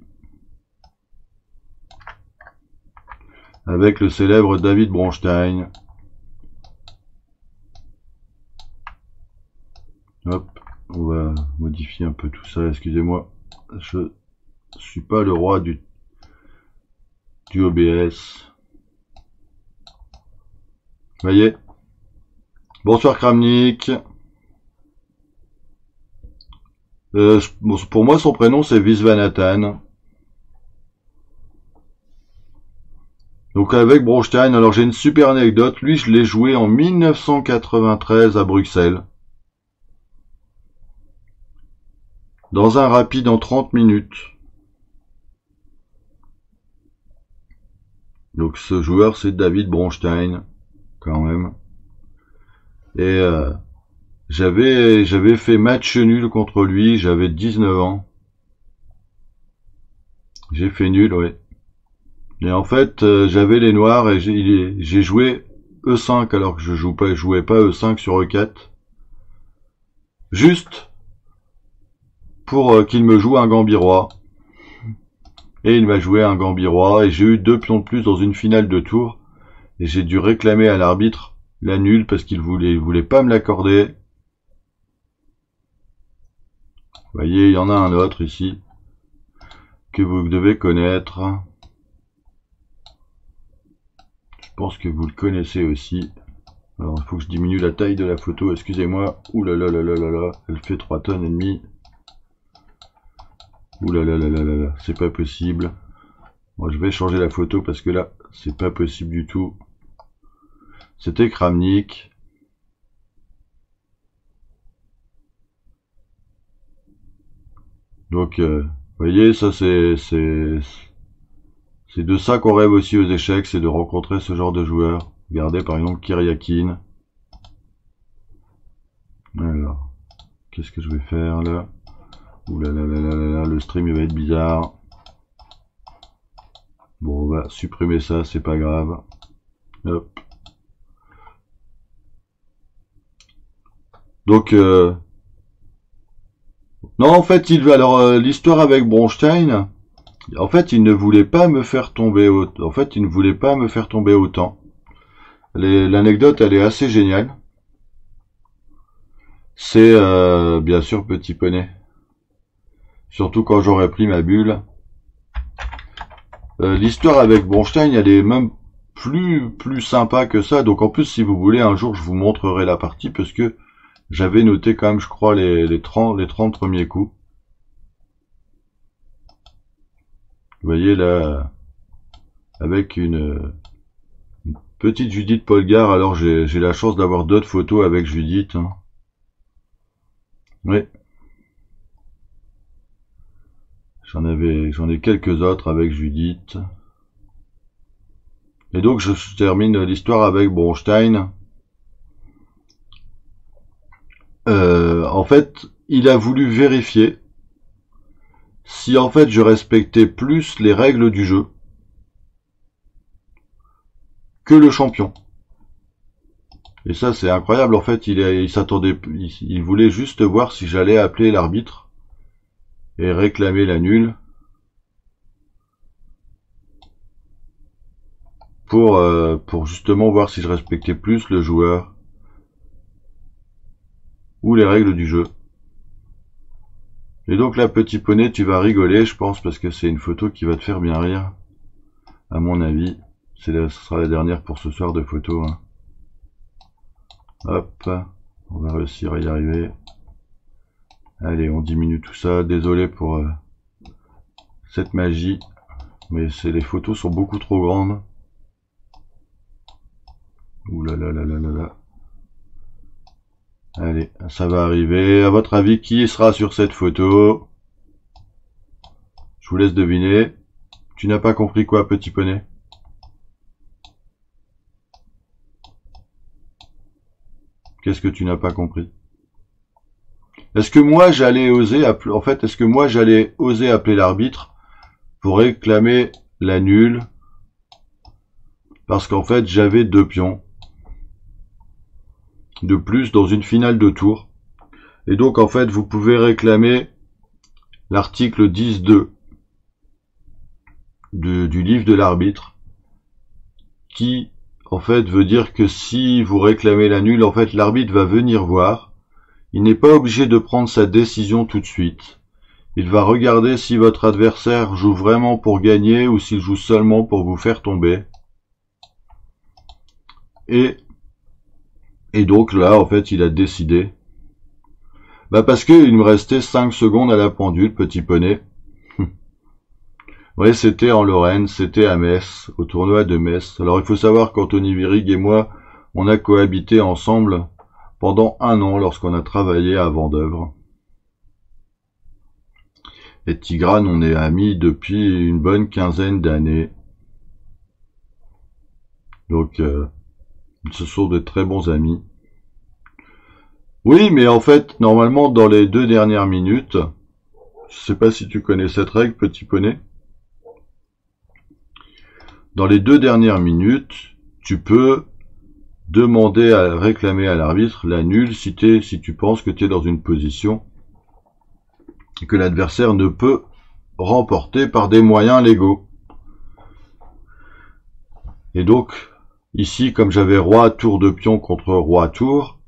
avec le célèbre David Bronstein. Hop, on va modifier un peu tout ça, excusez-moi, je suis pas le roi du OBS. Voyez. Bonsoir Kramnik. Pour moi, son prénom, c'est Viswanathan. Donc avec Bronstein, alors j'ai une super anecdote. Lui, je l'ai joué en 1993 à Bruxelles. Dans un rapide en 30 minutes. Donc ce joueur, c'est David Bronstein, quand même. Et j'avais fait match nul contre lui, j'avais 19 ans. J'ai fait nul, ouais. Et en fait, j'avais les noirs et j'ai joué E5 alors que je jouais pas E5 sur E4. Juste pour qu'il me joue un Gambirois. Et il m'a joué un Gambirois et j'ai eu 2 pions de plus dans une finale de tour. Et j'ai dû réclamer à l'arbitre la nulle parce qu'il voulait pas me l'accorder. Vous voyez, il y en a un autre ici que vous devez connaître. Je pense que vous le connaissez aussi. Alors il faut que je diminue la taille de la photo, excusez-moi. Ouh là là là là là là, elle fait 3 tonnes et demie. Ouh là là là là là là, c'est pas possible. Moi je vais changer la photo parce que là, c'est pas possible du tout. C'était Kramnik. Donc, vous voyez, ça c'est de ça qu'on rêve aussi aux échecs, c'est de rencontrer ce genre de joueurs. Regardez par exemple Kiriakin. Alors, qu'est-ce que je vais faire là? Ouh là là là là là, le stream il va être bizarre. Bon, on va supprimer ça, c'est pas grave. Hop. Donc, non, en fait, l'histoire avec Bronstein, en fait, il ne voulait pas me faire tomber autant. En fait, il ne voulait pas me faire tomber autant. L'anecdote, elle est assez géniale. C'est, bien sûr, Petit Poney. Surtout quand j'aurais pris ma bulle. L'histoire avec Bronstein, elle est même plus sympa que ça. Donc, en plus, si vous voulez, un jour, je vous montrerai la partie parce que j'avais noté quand même, je crois, les 30 premiers coups. Vous voyez là, avec une petite Judith Polgar. Alors j'ai la chance d'avoir d'autres photos avec Judith. Hein. Oui. J'en ai quelques autres avec Judith. Et donc je termine l'histoire avec Bronstein. En fait, il a voulu vérifier si en fait je respectais plus les règles du jeu que le champion. Et ça c'est incroyable, en fait il s'attendait, il voulait juste voir si j'allais appeler l'arbitre et réclamer la nulle pour justement voir si je respectais plus le joueur ou les règles du jeu. Et donc là, Petit Poney, tu vas rigoler, je pense, parce que c'est une photo qui va te faire bien rire, à mon avis. Ce sera la dernière pour ce soir de photos. Hein. Hop, on va réussir à y arriver. Allez, on diminue tout ça. Désolé pour cette magie, mais les photos sont beaucoup trop grandes. Ouh là là là là là là. Allez, ça va arriver. À votre avis, qui sera sur cette photo? Je vous laisse deviner. Tu n'as pas compris quoi, Petit Poney? Qu'est-ce que tu n'as pas compris? Est-ce que moi j'allais oser appeler, en fait, est-ce que moi j'allais oser appeler l'arbitre pour réclamer la nulle? Parce qu'en fait, j'avais 2 pions de plus dans une finale de tour. Et donc, en fait, vous pouvez réclamer l'article 10.2 du livre de l'arbitre qui, en fait, veut dire que si vous réclamez la nulle, en fait, l'arbitre va venir voir. Il n'est pas obligé de prendre sa décision tout de suite. Il va regarder si votre adversaire joue vraiment pour gagner ou s'il joue seulement pour vous faire tomber. Et donc là, en fait, il a décidé. Parce que il me restait 5 secondes à la pendule, petit poney. Oui, c'était en Lorraine, c'était à Metz, au tournoi de Metz. Alors il faut savoir qu'Anthony Virrig et moi, on a cohabité ensemble pendant 1 an lorsqu'on a travaillé à Vendeuvre. Et Tigrane, on est amis depuis une bonne quinzaine d'années. Donc, ce sont de très bons amis. Oui, mais en fait, normalement, dans les 2 dernières minutes, je sais pas si tu connais cette règle, petit poney. Dans les 2 dernières minutes, tu peux demander à réclamer à l'arbitre la nulle si tu penses que tu es dans une position et que l'adversaire ne peut remporter par des moyens légaux. Et donc, ici, comme j'avais roi tour de pion contre roi tour,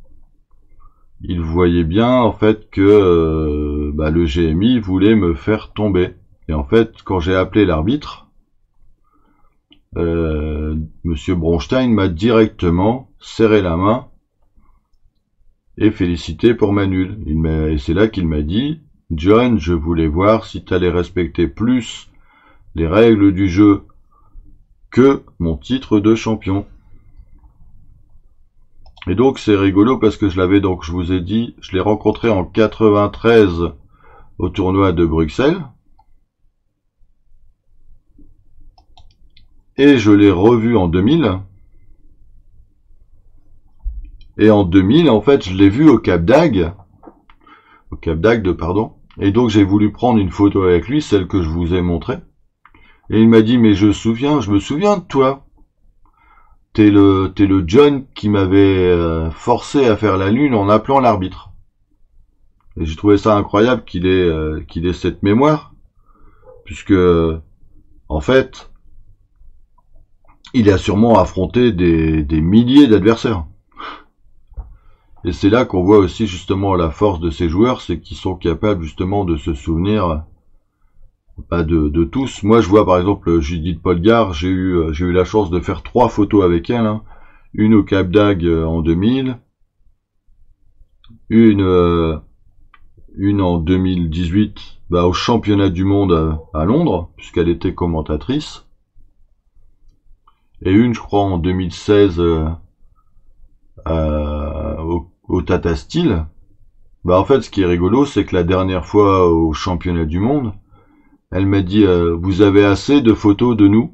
il voyait bien en fait que le GMI voulait me faire tomber. Et en fait, quand j'ai appelé l'arbitre, Monsieur Bronstein m'a directement serré la main et félicité pour ma nulle. Et c'est là qu'il m'a dit, John, je voulais voir si tu allais respecter plus les règles du jeu que mon titre de champion. Et donc c'est rigolo parce que je vous ai dit, je l'ai rencontré en 93 au tournoi de Bruxelles. Et je l'ai revu en 2000. Et en 2000, en fait, je l'ai vu au Cap d'Agde. Au Cap d'Agde, pardon. Et donc, j'ai voulu prendre une photo avec lui, celle que je vous ai montrée. Et il m'a dit, mais je me souviens de toi. T'es le John qui m'avait forcé à faire la lune en appelant l'arbitre. Et j'ai trouvé ça incroyable qu'il ait cette mémoire. Puisque, en fait, il a sûrement affronté des milliers d'adversaires. Et c'est là qu'on voit aussi justement la force de ces joueurs, c'est qu'ils sont capables justement de se souvenir de tous. Moi je vois par exemple Judith Polgar, j'ai eu la chance de faire 3 photos avec elle, hein. Une au Cap d'Agde en 2000, une en 2018 au championnat du monde à Londres, puisqu'elle était commentatrice. Et une, je crois, en 2016 au Tata Steel. En fait, ce qui est rigolo, c'est que la dernière fois au championnat du monde, elle m'a dit vous avez assez de photos de nous.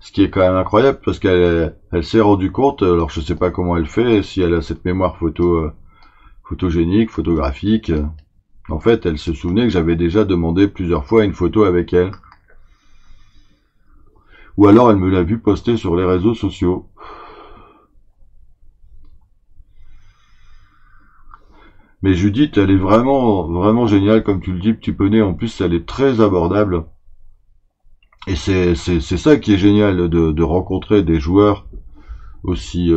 Ce qui est quand même incroyable parce qu'elle s'est rendue compte, alors je sais pas comment elle fait, si elle a cette mémoire photogénique, photographique. En fait, elle se souvenait que j'avais déjà demandé plusieurs fois une photo avec elle. Ou alors elle me l'a vu poster sur les réseaux sociaux. Mais Judith, elle est vraiment géniale, comme tu le dis, petit poney. En plus, elle est très abordable. Et c'est ça qui est génial, de rencontrer des joueurs aussi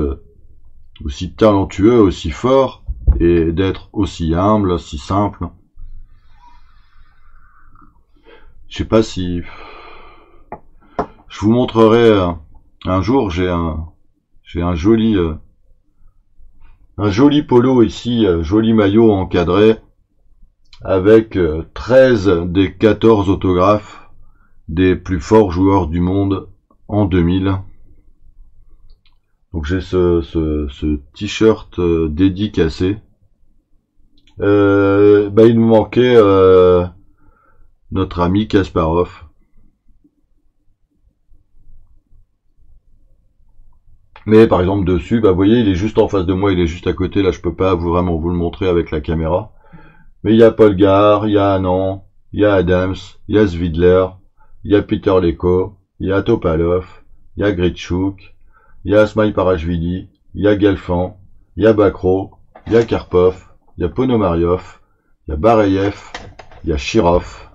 talentueux, aussi forts, et d'être aussi humble, aussi simple. Je sais pas si... Je vous montrerai un jour, j'ai un joli polo ici, joli maillot encadré, avec 13 des 14 autographes des plus forts joueurs du monde en 2000. Donc j'ai ce t-shirt dédicacé. Il me manquait notre ami Kasparov. Mais par exemple dessus, vous voyez, il est juste en face de moi, il est juste à côté, là je peux pas vraiment vous le montrer avec la caméra. Mais il y a Polgar, il y a Anand, il y a Adams, il y a Svidler, il y a Peter Leko, il y a Topalov, il y a Gritchouk, il y a Asmaï Parashvili, il y a Galfan, il y a Bakro, il y a Karpov, il y a Ponomariov, il y a Bareyev, il y a Shirov,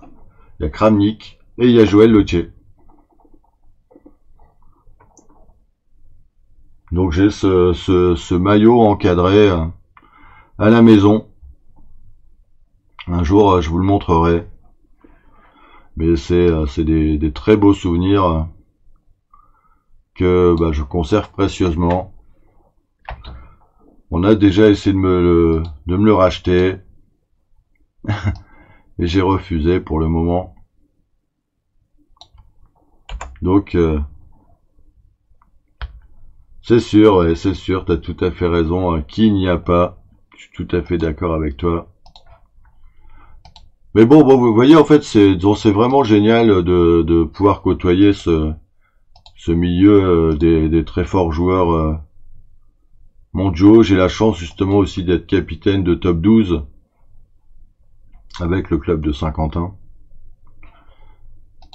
il y a Kramnik et il y a Joël Lottier. Donc j'ai ce maillot encadré à la maison. Un jour, je vous le montrerai. Mais c'est des très beaux souvenirs que je conserve précieusement. On a déjà essayé de me le racheter. Et j'ai refusé pour le moment. Donc, c'est sûr, ouais, c'est sûr, t'as tout à fait raison. Qui n'y a pas, je suis tout à fait d'accord avec toi. Mais bon, vous voyez, en fait, c'est vraiment génial de pouvoir côtoyer ce milieu des très forts joueurs mondiaux. J'ai la chance justement aussi d'être capitaine de top 12 avec le club de Saint-Quentin.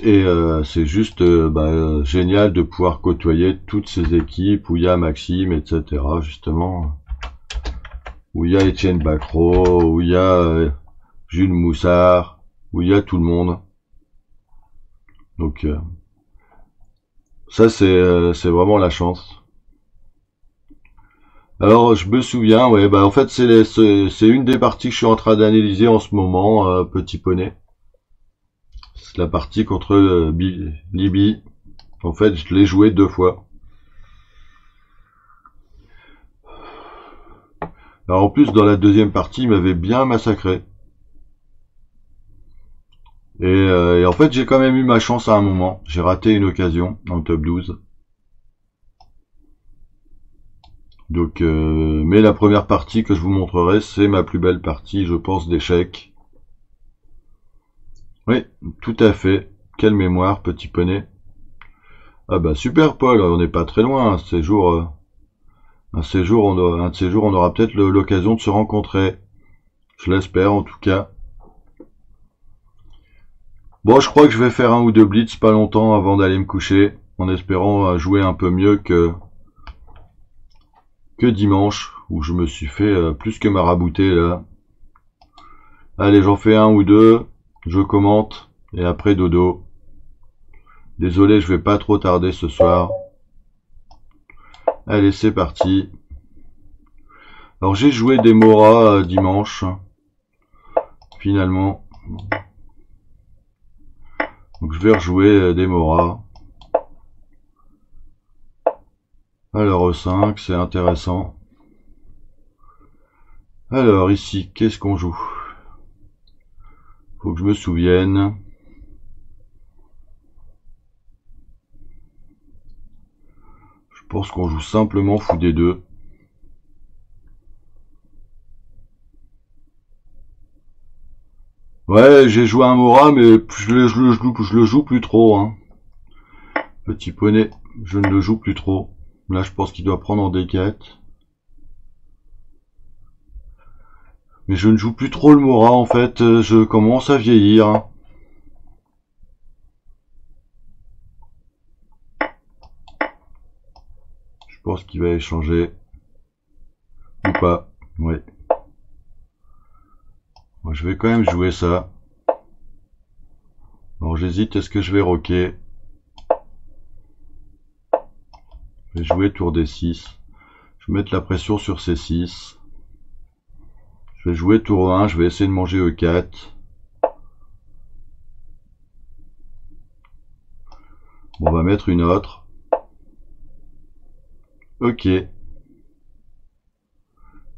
Et c'est juste génial de pouvoir côtoyer toutes ces équipes où il y a Maxime, etc. justement, où il y a Étienne Bacro, où il y a Jules Moussard, où il y a tout le monde. Donc ça c'est vraiment la chance. Alors je me souviens, ouais, en fait c'est une des parties que je suis en train d'analyser en ce moment, Petit Poney. C'est la partie contre Libye. En fait, je l'ai joué 2 fois. Alors en plus, dans la deuxième partie, il m'avait bien massacré. Et en fait, j'ai quand même eu ma chance à un moment. J'ai raté une occasion dans le top 12. Donc, mais la première partie que je vous montrerai, c'est ma plus belle partie, je pense, d'échecs. Oui, tout à fait. Quelle mémoire, Petit Poney. Ah bah super, Paul, on n'est pas très loin. Un de ces jours, on aura peut-être l'occasion de se rencontrer. Je l'espère, en tout cas. Bon, je crois que je vais faire un ou deux blitz pas longtemps avant d'aller me coucher, en espérant jouer un peu mieux que dimanche, où je me suis fait plus que marabouter là. Allez, j'en fais un ou deux, je commente, et après dodo. Désolé, je vais pas trop tarder ce soir. Allez, c'est parti. Alors j'ai joué des Moras dimanche, finalement. Donc je vais rejouer des Moras. Alors E5, c'est intéressant. Alors ici, qu'est-ce qu'on joue? Faut que je me souvienne. Je pense qu'on joue simplement fou des deux. Ouais, j'ai joué un Mora, mais je le joue plus trop. Hein. Petit Poney, je ne le joue plus trop. Là, je pense qu'il doit prendre en D4. Mais je ne joue plus trop le Mora, en fait. Je commence à vieillir. Je pense qu'il va échanger. Ou pas. Ouais. Bon, je vais quand même jouer ça. Alors, j'hésite. Est-ce que je vais roquer? Je vais jouer tour D6. Je vais mettre la pression sur C6. Je vais jouer tour 1, je vais essayer de manger E4. Bon, on va mettre une autre. Ok.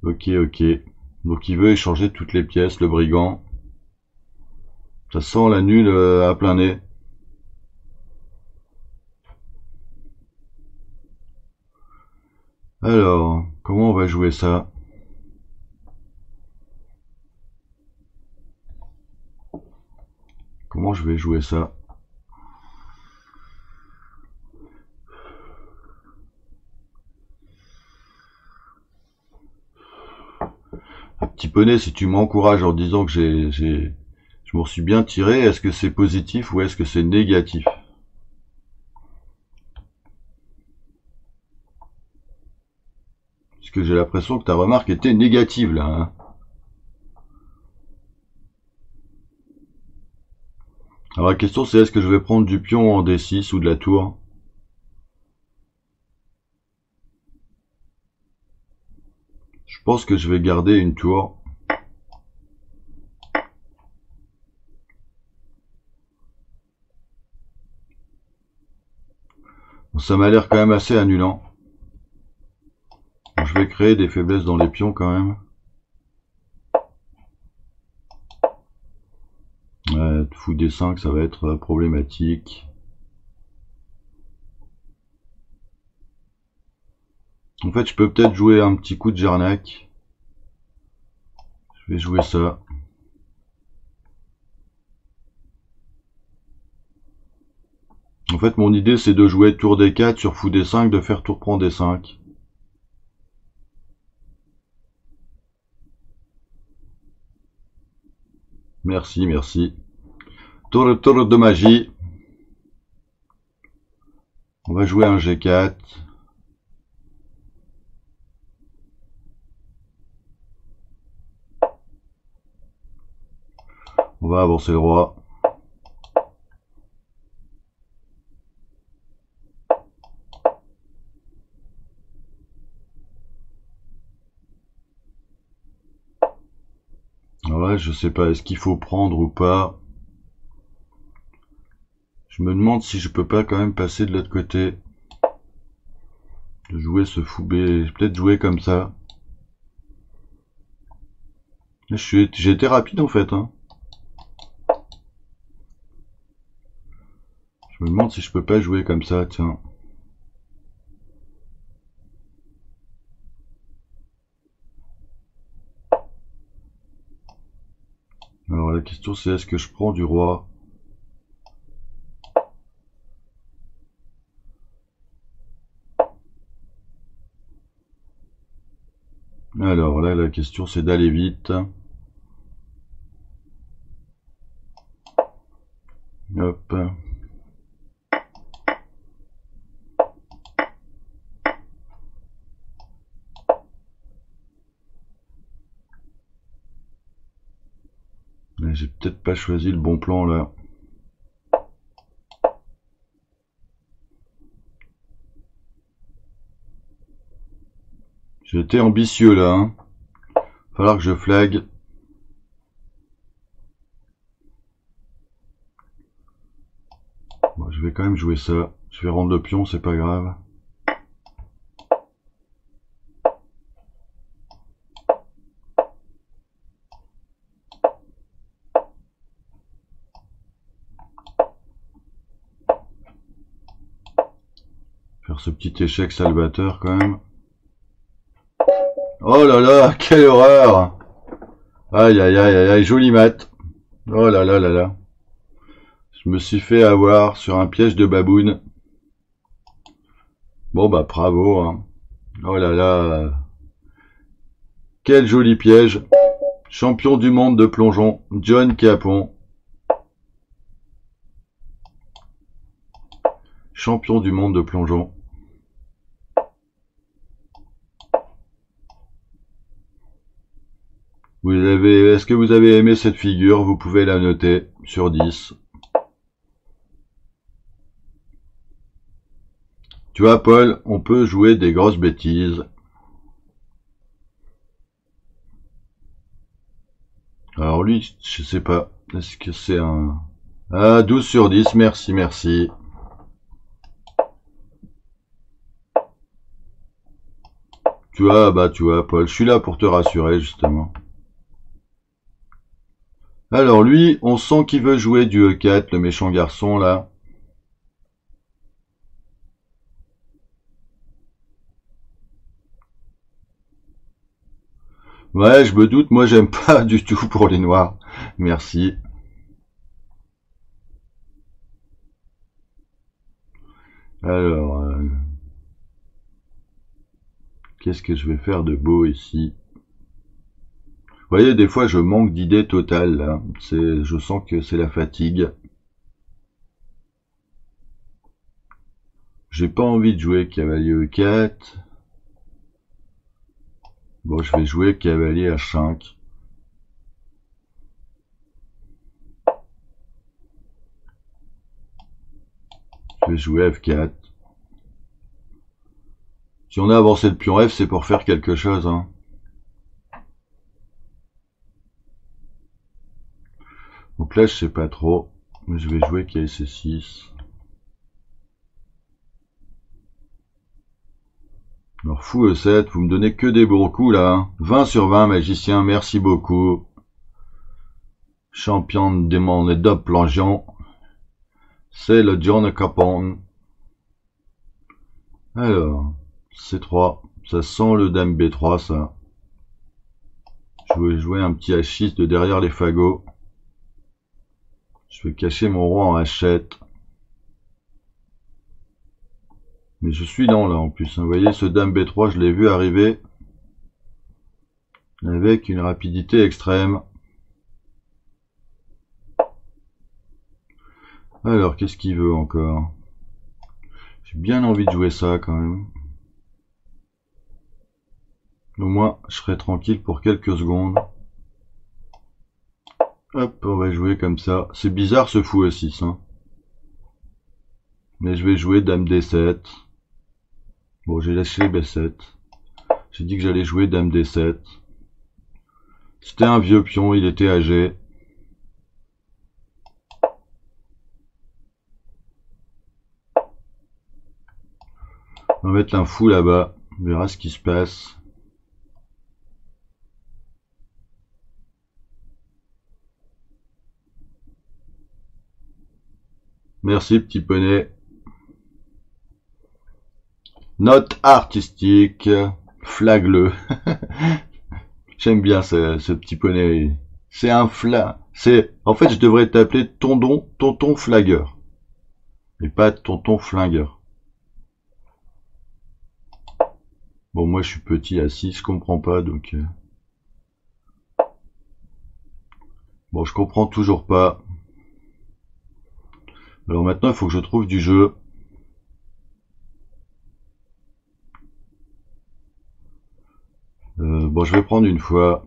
Ok. Donc il veut échanger toutes les pièces, le brigand. Ça sent la nulle à plein nez. Alors, comment on va jouer ça? Comment je vais jouer ça? Petit Poney, si tu m'encourages en disant que je m'en suis bien tiré, est-ce que c'est positif ou est-ce que c'est négatif? Parce que j'ai l'impression que ta remarque était négative là. Hein. Alors la question c'est est-ce que je vais prendre du pion en D6 ou de la tour? Je pense que je vais garder une tour. Bon, ça m'a l'air quand même assez annulant. Bon, je vais créer des faiblesses dans les pions quand même. Ouais, fou D5, ça va être problématique. En fait, je peux peut-être jouer un petit coup de Jarnac. Je vais jouer ça. En fait, mon idée, c'est de jouer tour D4 sur fou D5, de faire tour prend D5. Merci, merci. Tour de magie. On va jouer un G4. On va avancer le roi. Alors là, je sais pas, est-ce qu'il faut prendre ou pas? Je me demande si je peux pas quand même passer de l'autre côté. De jouer ce fou B. Peut-être jouer comme ça. J'ai été rapide en fait, hein. Je me demande si je peux pas jouer comme ça, tiens. Alors la question c'est est-ce que je prends du roi? Alors là la question c'est d'aller vite. Hop. J'ai peut-être pas choisi le bon plan là. J'ai été ambitieux là, hein. Falloir que je flag. Bon, je vais quand même jouer ça. Je vais rendre le pion, c'est pas grave. Faire ce petit échec salvateur quand même. Oh là là, quelle horreur! Aïe aïe aïe aïe aïe, joli mat. Oh là là là là. Je me suis fait avoir sur un piège de baboune. Bon bah bravo, hein. Oh là là. Quel joli piège. Champion du monde de plongeon, John Capon. Champion du monde de plongeon. Est-ce que vous avez aimé cette figure? Vous pouvez la noter sur 10. Tu vois, Paul, on peut jouer des grosses bêtises. Alors lui, je sais pas. Est-ce que c'est un... Ah, 12 sur 10, merci, merci. Tu vois, bah tu vois, Paul, je suis là pour te rassurer, justement. Alors lui, on sent qu'il veut jouer du E4, le méchant garçon, là. Ouais, je me doute, moi j'aime pas du tout pour les noirs. Merci. Alors, qu'est-ce que je vais faire de beau ici? Vous voyez, des fois je manque d'idées totales, là. Je sens que c'est la fatigue. J'ai pas envie de jouer cavalier E4. Bon, je vais jouer cavalier H5. Je vais jouer F4. Si on a avancé le pion F, c'est pour faire quelque chose, hein. Donc là, je sais pas trop. Mais je vais jouer KS C6. Alors fou E7, vous me donnez que des beaux coups là. Hein. 20 sur 20, magicien, merci beaucoup. Champion de mon Doppelangent. C'est le John Capone. Alors, C3. Ça sent le Dame B3, ça. Je vais jouer un petit H6 de derrière les fagots. Je vais cacher mon roi en H7. Mais je suis lent là en plus. Vous voyez, ce Dame B3, je l'ai vu arriver avec une rapidité extrême. Alors, qu'est-ce qu'il veut encore? J'ai bien envie de jouer ça quand même. Au moins, je serai tranquille pour quelques secondes. Hop, on va jouer comme ça. C'est bizarre ce fou E6. Hein. Mais je vais jouer Dame D7. Bon, j'ai lâché B7. J'ai dit que j'allais jouer Dame D7. C'était un vieux pion, il était âgé. On va mettre un fou là-bas. On verra ce qui se passe. Merci petit poney. Note artistique. Flagleux. J'aime bien ce petit poney. C'est un en fait, je devrais t'appeler tonton flagueur. Et pas tonton flingueur. Bon, moi, je suis petit à 6, je comprends pas, donc... Bon, je comprends toujours pas. Alors maintenant, il faut que je trouve du jeu. Bon, je vais prendre une fois.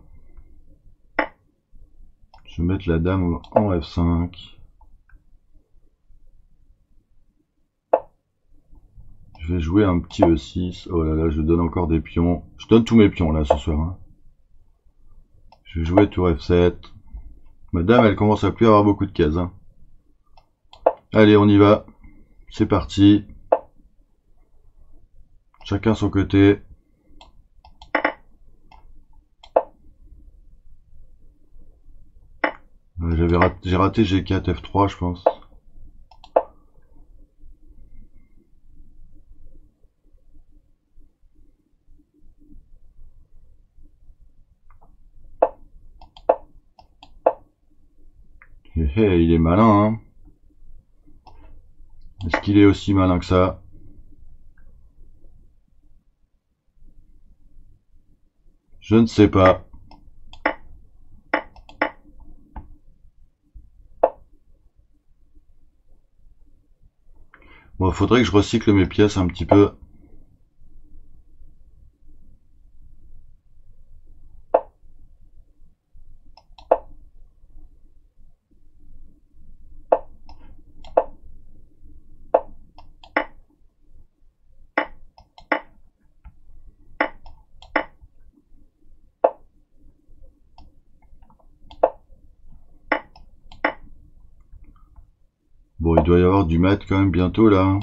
Je vais mettre la dame en F5. Je vais jouer un petit E6. Oh là là, je donne encore des pions. Je donne tous mes pions là ce soir. Hein. Je vais jouer tour F7. Ma dame, elle commence à plus avoir beaucoup de cases. Hein. Allez, on y va. C'est parti. Chacun son côté. J'ai raté G4, F3, je pense. Il est malin, hein. Est-ce qu'il est aussi malin que ça? Je ne sais pas. Bon, faudrait que je recycle mes pièces un petit peu. Bon, il doit y avoir du mat quand même bientôt là.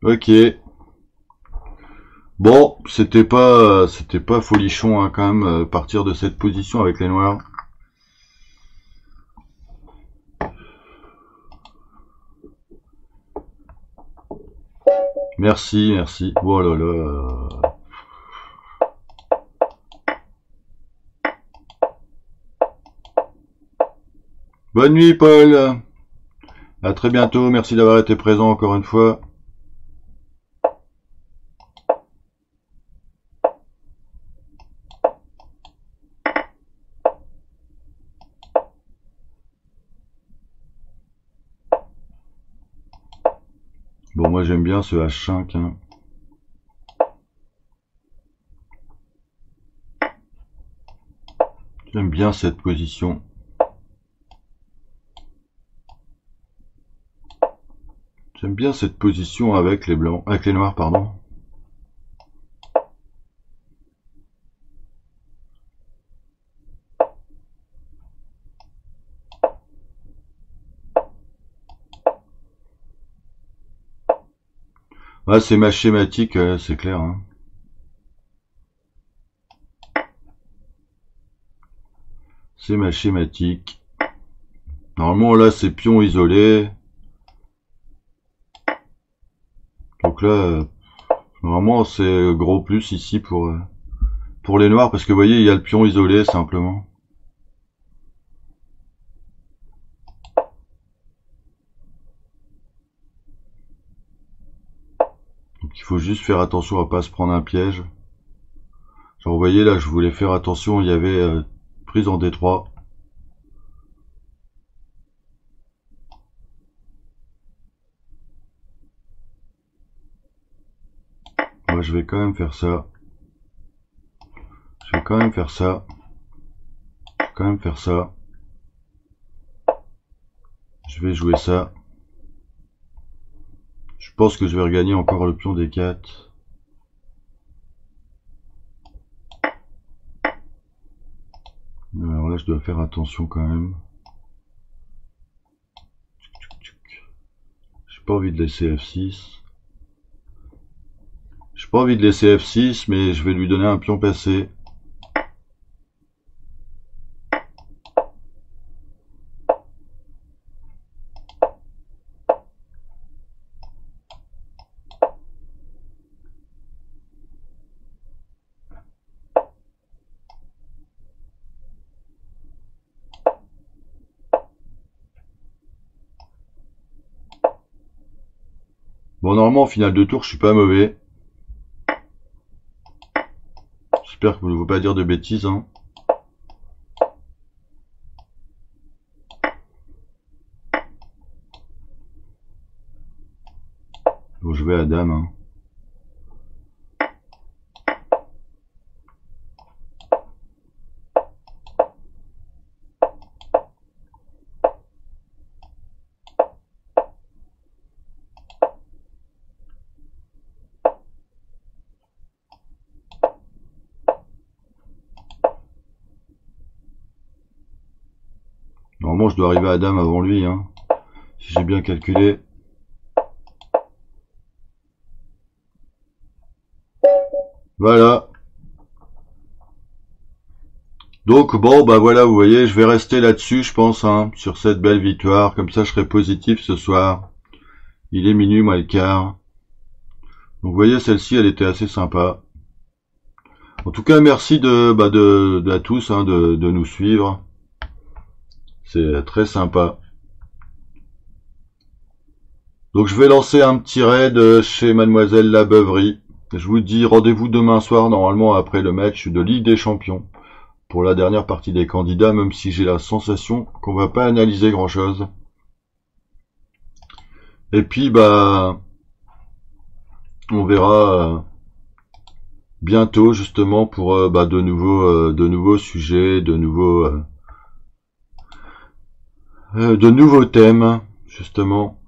Ok. Bon, c'était pas folichon hein, quand même partir de cette position avec les noirs. Merci, merci. Oh là là. Bonne nuit Paul. À très bientôt. Merci d'avoir été présent encore une fois. Bon, moi j'aime bien ce H5. Hein. J'aime bien cette position. J'aime bien cette position avec les blancs, avec les noirs, pardon. Ouais, c'est ma schématique, c'est clair. Hein. C'est ma schématique. Normalement, là, c'est pion isolé. Donc là, vraiment, c'est gros plus ici pour les noirs. Parce que vous voyez, il y a le pion isolé, simplement. Donc il faut juste faire attention à pas se prendre un piège. Genre, vous voyez, là, je voulais faire attention, il y avait prise en D3. Moi, je vais quand même faire ça. Je vais quand même faire ça. Je vais quand même faire ça. Je vais jouer ça. Je pense que je vais regagner encore le pion D4. Alors là, je dois faire attention quand même. J'ai pas envie de laisser F6. J'ai pas envie de laisser F6, mais je vais lui donner un pion passé. Bon, normalement, en finale de tour, je suis pas mauvais. J'espère que vous ne voulez pas dire de bêtises, hein. Bon, je vais à dame, hein. Normalement, je dois arriver à dame avant lui, hein. Si j'ai bien calculé. Voilà. Donc bon, bah voilà, vous voyez, je vais rester là-dessus, je pense, hein, sur cette belle victoire. Comme ça, je serai positif ce soir. Il est minuit moins le quart. Donc vous voyez, celle-ci, elle était assez sympa. En tout cas, merci à tous, hein, de nous suivre. C'est très sympa. Donc je vais lancer un petit raid chez Mademoiselle La Beuverie. Je vous dis rendez-vous demain soir, normalement après le match de Ligue des Champions, pour la dernière partie des candidats, même si j'ai la sensation qu'on va pas analyser grand-chose. Et puis bah on verra bientôt justement pour de nouveaux sujets, de nouveaux thèmes justement.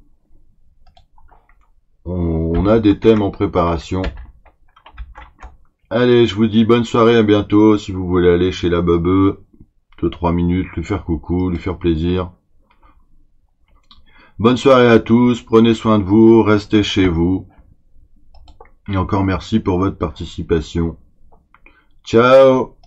On a des thèmes en préparation. Allez, je vous dis bonne soirée, à bientôt. Si vous voulez aller chez la Bebe, 2-3 minutes, lui faire coucou, lui faire plaisir. Bonne soirée à tous, prenez soin de vous, restez chez vous. Et encore merci pour votre participation. Ciao!